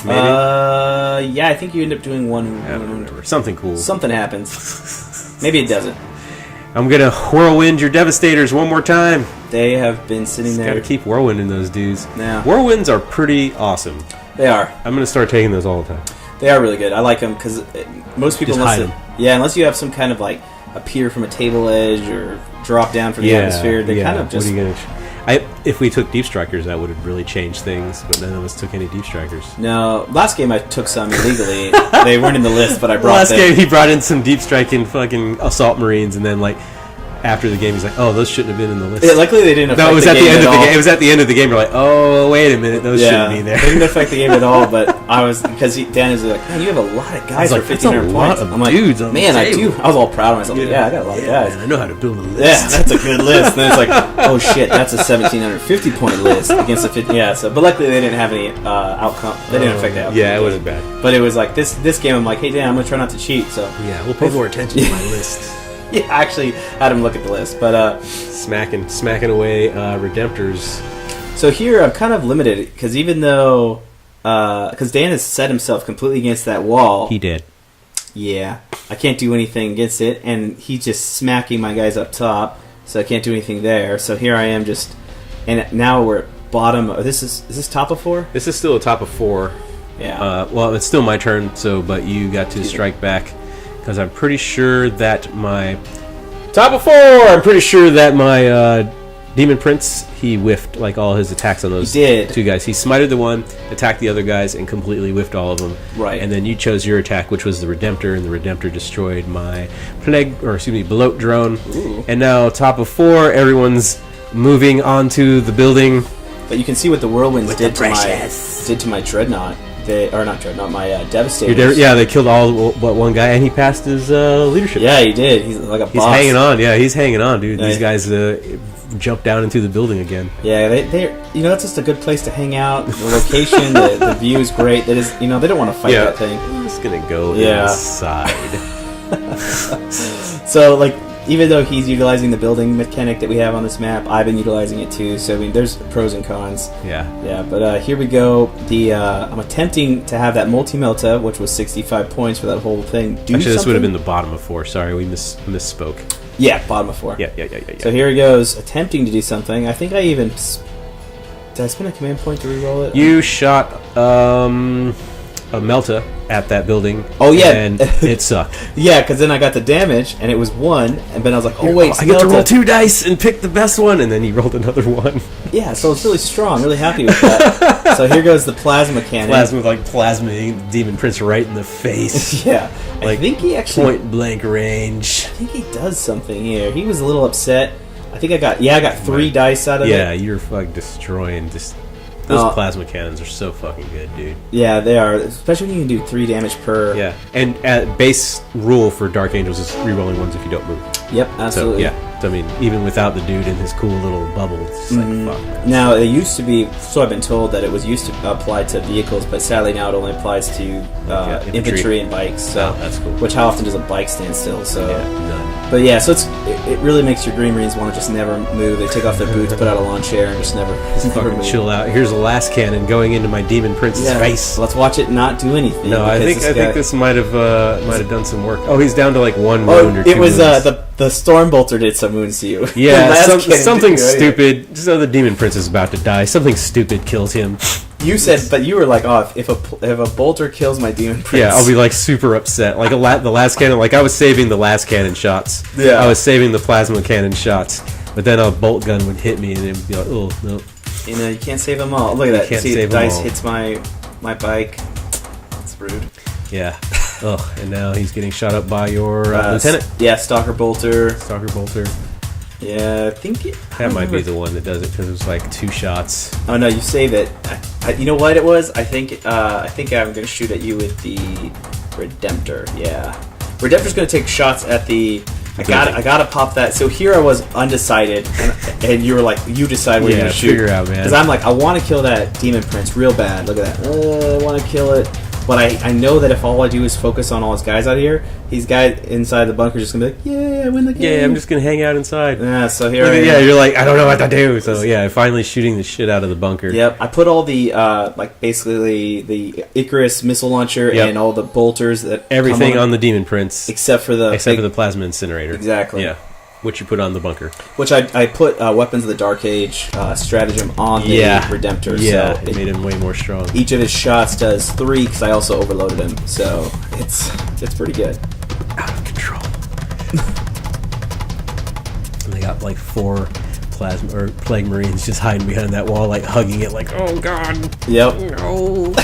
Maybe? Yeah, I think you end up doing 1 wound. Something cool. Something happens. Maybe it doesn't. I'm gonna whirlwind your Devastators one more time. They have been sitting there. Gotta keep whirlwinding those dudes. Yeah. Whirlwinds are pretty awesome. They are. I'm gonna start taking those all the time. They are really good. I like them because most people, Just hide them. unless you have some kind of like appear from a table edge or drop down from the atmosphere, they kind of just. What are you gonna if we took Deep Strikers, that would have really changed things, but none of us took any Deep Strikers. No, last game I took some illegally. They weren't in the list, but I brought last them. game he brought in some Deep Striking fucking Assault Marines, and then like after the game, he's like, "Oh, those shouldn't have been in the list." Yeah, luckily they didn't affect No, it was the at game the end at of the all. game. It was at the end of the game. You're like, "Oh, wait a minute, those shouldn't be there." It didn't affect the game at all, but I was, because Dan is like, man, you have a lot of guys for like, that's a 1,500 lot points. of I'm like, dudes on the man, I table. do. I was all proud of myself. Yeah, I got a lot of guys. Man, I know how to build a list. Yeah, that's a good list. And then it's like, oh shit, that's a 1,750 point list against a 50. Yeah, so, but luckily they didn't have any outcome. They didn't affect the outcome. Yeah, it wasn't bad. But it was like this game. I'm like, hey Dan, I'm gonna try not to cheat. So Yeah, we'll pay more attention to my list. yeah, I actually had him look at the list. But Smacking away Redemptors. so here I'm kind of limited because even though because Dan has set himself completely against that wall. He did. Yeah, I can't do anything against it, and he's just smacking my guys up top, so I can't do anything there. So here I am just, and now we're at bottom. Is this top of 4? This is still a top of 4. Yeah. Well, it's still my turn, but you got to strike back because I'm pretty sure that my top of 4. I'm pretty sure that my Demon Prince, he whiffed like all his attacks on those He did. 2 guys. He smited the one, attacked the other guys, and completely whiffed all of them. Right. And then you chose your attack, which was the Redemptor, and the Redemptor destroyed my bloat drone. Ooh. And now top of 4, everyone's moving onto the building. But you can see what the whirlwinds With did the to my dreadnought. My devastators. Yeah, they killed all but one guy, and he passed his leadership. Yeah, he did. He's like a boss. He's hanging on. Yeah, he's hanging on, dude. Yeah. These guys jumped down into the building again. Yeah, they that's just a good place to hang out. The location, the view is great. They just, they don't want to fight that thing. I'm just gonna go Yeah. inside. So, like, even though he's utilizing the building mechanic that we have on this map, I've been utilizing it too. So, I mean, there's pros and cons. Yeah. Yeah, but here we go. I'm attempting to have that multi-melta, which was 65 points for that whole thing. Actually, this would have been the bottom of 4. Sorry, we misspoke. Yeah, bottom of 4. Yeah. So here he goes, attempting to do something. I think I even... Did I spend a command point to reroll it? You shot a Melta at that building. Oh, yeah. And it sucked. Yeah, because then I got the damage, and it was 1, and then I was like, oh, wait, I get to Melta. roll 2 dice and pick the best one, and then he rolled another 1. Yeah, so it's really strong. Really happy with that. So here goes the plasma cannon. Plasma Demon Prince right in the face. Yeah. I Like, think he actually... Point blank range. I think he does something here. He was a little upset. I think I got 3 dice out of it. Yeah, you're fucking destroying. Those Oh. plasma cannons are so fucking good, dude. Yeah, they are. Especially when you can do 3 damage per... Yeah, and base rule for Dark Angels is rerolling ones if you don't move. Yep, absolutely. So, yeah. So, I mean, even without the dude in his cool little bubble, it's just like, fuck, man. Now, it used to be... So I've been told that it was used to apply to vehicles, but sadly now it only applies to infantry and bikes. So Oh, that's cool. Which, how often does a bike stand still? So... Yeah, none. But yeah, so it really makes your Green Marines want to just never move. They take off their boots, put out a lawn chair, and just never Fucking move. chill out. Here's the last cannon going into my Demon Prince's face. So let's watch it not do anything. No, I because think this might have done some work. Oh, he's down to like 1 wound or 2 it was wounds. the Stormbolter did some wounds to you. Yeah, The last cannon something did you, right? stupid. Just know the Demon Prince is about to die. Something stupid kills him. You said, but you were like, oh, if a bolter kills my Demon Prince, Yeah, I'll be like super upset. Like the last cannon, like I was saving the last cannon shots. Yeah. I was saving the plasma cannon shots, but then a bolt gun would hit me and it would be like, oh no. you can't save them all. Look at that. can't See, save the 'em dice all. hits my bike. It's rude. Yeah. Oh, and now he's getting shot up by your lieutenant, Yeah, Stalker Bolter. Stalker Bolter. Yeah, I think That might be the one that does it because it was like 2 shots. Oh no, you save it. You know what it was? I think I'm gonna shoot at you with the Redemptor. Yeah, Redemptor's gonna take shots at the. I gotta pop that. So here I was undecided, and you were like, you decide where you're gonna shoot. Figure out, man. Because I'm like, I want to kill that Demon Prince real bad. Look at that. I want to kill it. But I know that if all I do is focus on all his guys out here, these guys inside the bunker are just going to be like, yeah, I win the game. Yeah, I'm just going to hang out inside. Yeah, so here Yeah, you're like, I don't know what to do. So, yeah, finally shooting the shit out of the bunker. Yep, I put all the, basically the Icarus missile launcher and all the bolters that everything come on the Demon Prince. Except for the plasma incinerator. Exactly. Yeah. Which you put on the bunker. Which I put Weapons of the Dark Age stratagem on the Redemptor. Yeah, so it made him way more strong. Each of his shots does 3 because I also overloaded him. So it's pretty good. Out of control. And they got like 4 plasma or plague marines just hiding behind that wall, like hugging it, like, oh god. Yep. No.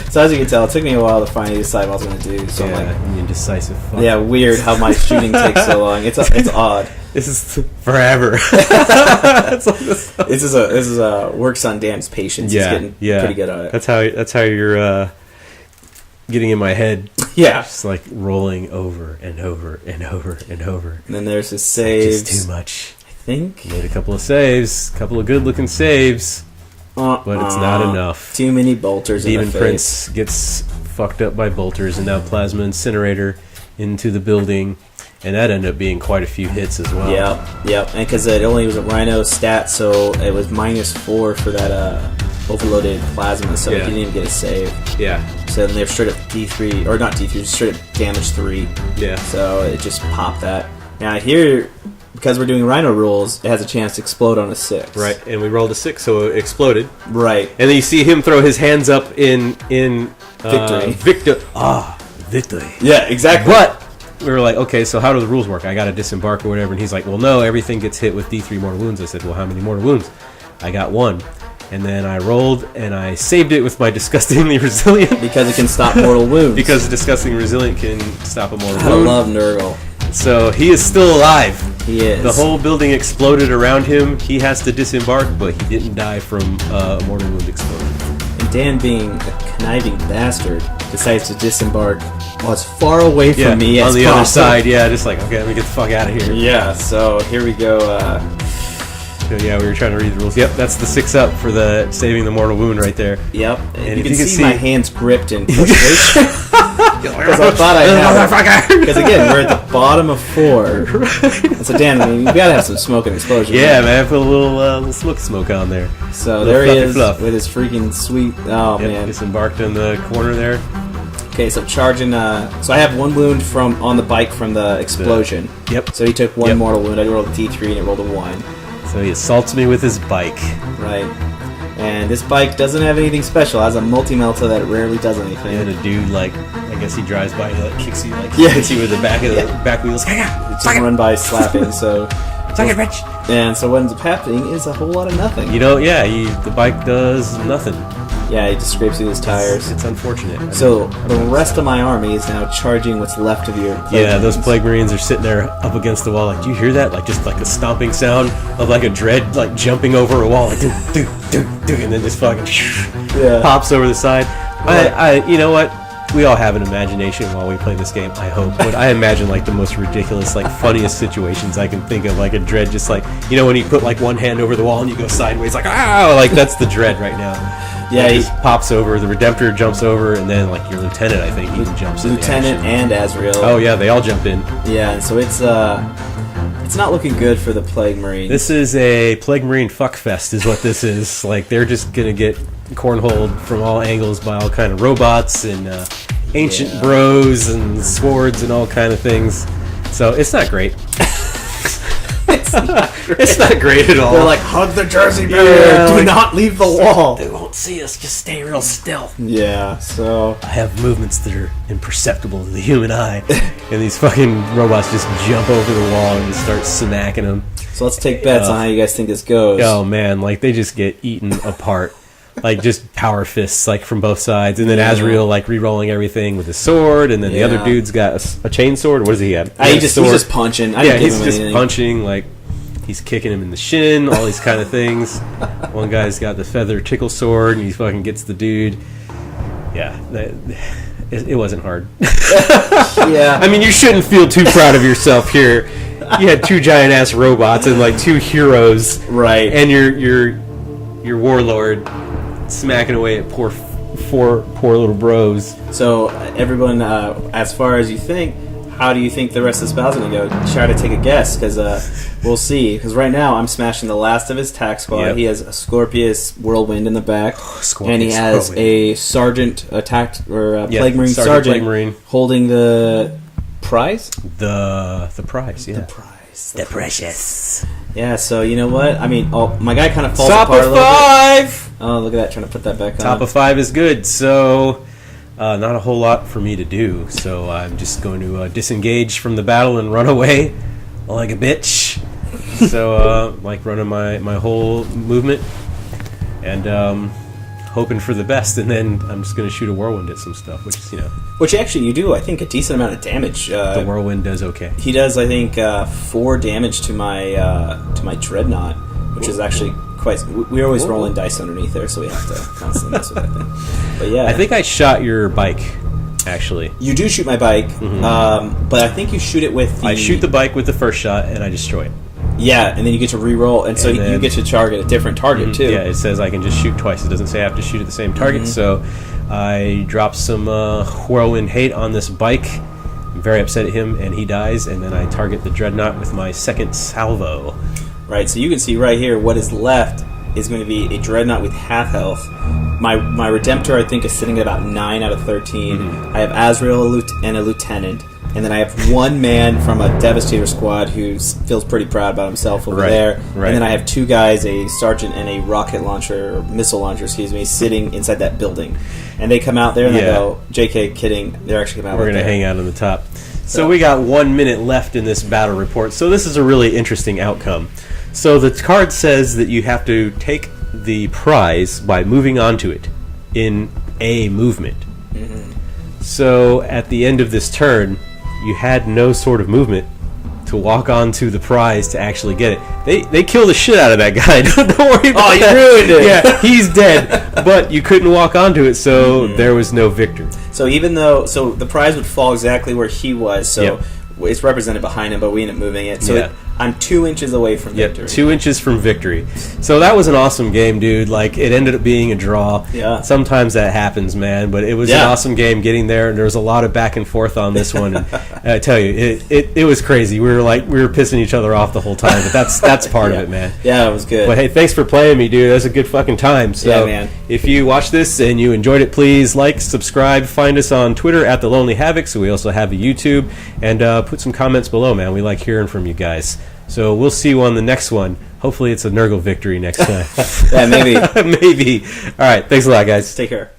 So as you can tell, it took me a while to finally decide what I was going to do. So Yeah, I'm like, indecisive fuck. yeah, weird how my shooting takes so long. It's odd. This is forever. It's like This is a works on Dan's patience. He's getting pretty good at it. That's how you're getting in my head. Yeah. Just like rolling over and over and over and over. And then there's his saves. Just too much. I think. Made a couple of saves, a couple of good-looking saves, but it's not enough. Too many bolters Demon in the Prince face. gets fucked up by bolters, and now Plasma Incinerator into the building, and that ended up being quite a few hits as well. Yep. And because it only was a Rhino stat, so it was -4 for that overloaded plasma, so it didn't even get a save. Yeah. So then they're straight up D3, or not D3, straight up damage 3. Yeah. So it just popped that. Now here, because we're doing Rhino rules, it has a chance to explode on a 6. Right, and we rolled a 6, so it exploded. Right. And then you see him throw his hands up in Victory. Victory. Yeah, exactly. But we were like, okay, so how do the rules work? I got to disembark or whatever. And he's like, well, no, everything gets hit with D3 mortal wounds. I said, well, how many mortal wounds? I got 1. And then I rolled and I saved it with my disgustingly resilient. Because it can stop mortal wounds. Because disgustingly resilient can stop a mortal I wound. love Nurgle. So he is still alive. He is. The whole building exploded around him. He has to disembark, but he didn't die from a mortal wound explosion. And Dan, being a conniving bastard, decides to disembark as far away from me as on the possible. other side. Yeah, just like, okay, let me get the fuck out of here. Yeah, so here we go. So, yeah, we were trying to read the rules. Yep, that's the 6-up for the saving the mortal wound right there. Yep. And you can see my hands gripped in frustration. Because I thought I had. Because again, we're at the bottom of 4. So Dan, I mean, you gotta have some smoke and explosion. Yeah, man, put a little smoke on there. So there he fluffy is fluff. with his freaking sweet. Oh Yep, man. disembarked in the corner there. Okay, so charging. So I have 1 wound from on the bike from the explosion. Yep. So he took 1 mortal wound. I rolled a D3 and it rolled a 1. So he assaults me with his bike. Right. And this bike doesn't have anything special. It has a multi-melta that rarely does anything. And a dude, like, I guess he drives by, he like kicks you, like, Yeah. hits you with the back of the back wheels. It just run by slapping, so... Suck it, bitch! And so what ends up happening is a whole lot of nothing. You know, yeah, the bike does nothing. Yeah, he just scrapes through his tires. It's unfortunate. So the rest of my army is now charging what's left of your... Yeah, those Plague Marines are sitting there up against the wall. Like, do you hear that? Like, just like a stomping sound of like a dread, like jumping over a wall, like do, and then just fucking pops over the side. You know what? We all have an imagination while we play this game, I hope. But I imagine like the most ridiculous, like funniest situations I can think of. Like a dread, just like, you know, when you put like one hand over the wall and you go sideways, like, ah, like that's the dread right now. Yeah, he just pops over. The Redemptor jumps over, and then like your lieutenant, I think, even jumps in. Lieutenant and Azrael. Oh yeah, they all jump in. Yeah, and so it's not looking good for the Plague Marines. This is a Plague Marine fuckfest, is what this is. Like they're just gonna get cornholed from all angles by all kind of robots and ancient bros and swords and all kind of things. So it's not great. It's not great at all. They're like, hug the Jersey barrier. Do not leave the wall. They won't see us. Just stay real still. Yeah, so... I have movements that are imperceptible to the human eye. And these fucking robots just jump over the wall and start smacking them. So let's take bets on how you guys think this goes. Oh, man. Like, they just get eaten apart. Like, just power fists, like, from both sides. And then Azrael, like, re-rolling everything with his sword. And then the other dude's got a chain sword. What does he have? He's just punching. He's just punching, like... He's kicking him in the shin, all these kind of things. One guy's got the feather tickle sword, and he fucking gets the dude. Yeah, it wasn't hard. Yeah. I mean, you shouldn't feel too proud of yourself here. You had 2 giant-ass robots and, like, 2 heroes. Right. And your warlord smacking away at poor little bros. So, everyone, as far as you think, how do you think the rest of this battle's going to go? Try to take a guess, because we'll see. Because right now, I'm smashing the last of his tack squad. Yep. He has a Scorpius Whirlwind in the back. And he has a sergeant attacked, or Plague Marine sergeant Plague Marine. Holding the prize? The prize, yeah. The prize. The precious. Yeah, so you know what? I mean, my guy kind of falls Top apart of a little 5! bit. Oh, look at that, trying to put that back on. Top of 5 is good, so... not a whole lot for me to do, so I'm just going to disengage from the battle and run away like a bitch. So, like running my whole movement, and hoping for the best, and then I'm just going to shoot a whirlwind at some stuff, which is, Which actually you do, I think, a decent amount of damage. the whirlwind does okay. He does, I think, 4 damage to my dreadnought, which is actually quite. We're always rolling dice underneath there, so we have to constantly mess with that thing. But yeah, I think I shot your bike, actually. you do shoot my bike, but I think you shoot it with. I shoot the bike with the first shot, and I destroy it. Yeah, and then you get to re-roll, and so you get to target a different target too. Yeah, it says I can just shoot twice. It doesn't say I have to shoot at the same target. So I drop some whirlwind hate on this bike. I'm very upset at him, and he dies. And then I target the dreadnought with my second salvo. Right, so you can see right here what is left is going to be a dreadnought with half health. My Redemptor, I think, is sitting at about 9 out of 13. I have Azrael and a lieutenant. And then I have one man from a Devastator squad who feels pretty proud about himself over there. Right. And then I have 2 guys, a sergeant and a rocket launcher, or missile launcher, sitting inside that building. And they come out there and they go, JK, kidding, they're actually coming out We're going to hang out on the top. So we got 1 minute left in this battle report. So this is a really interesting outcome. So the card says that you have to take the prize by moving onto it in a movement. So at the end of this turn, you had no sort of movement to walk onto the prize to actually get it. They killed the shit out of that guy. Don't worry about that. Oh, you ruined it. Yeah, he's dead. But you couldn't walk onto it, so there was no victor. So the prize would fall exactly where he was, so it's represented behind him, but we end up moving it. So I'm 2 inches away from victory. 2 inches from victory. So that was an awesome game, dude. Like, it ended up being a draw. Yeah. Sometimes that happens, man. But it was an awesome game getting there, and there was a lot of back and forth on this one. And I tell you, it was crazy. We were pissing each other off the whole time, but that's part of it, man. Yeah, it was good. But hey, thanks for playing me, dude. That was a good fucking time. So man. If you watch this and you enjoyed it, please like, subscribe, find us on Twitter at The Lonely Havoc. So we also have a YouTube, and put some comments below, man. We like hearing from you guys. So we'll see you on the next one. Hopefully it's a Nurgle victory next time. Yeah, maybe. Maybe. All right. Thanks a lot, guys. Take care.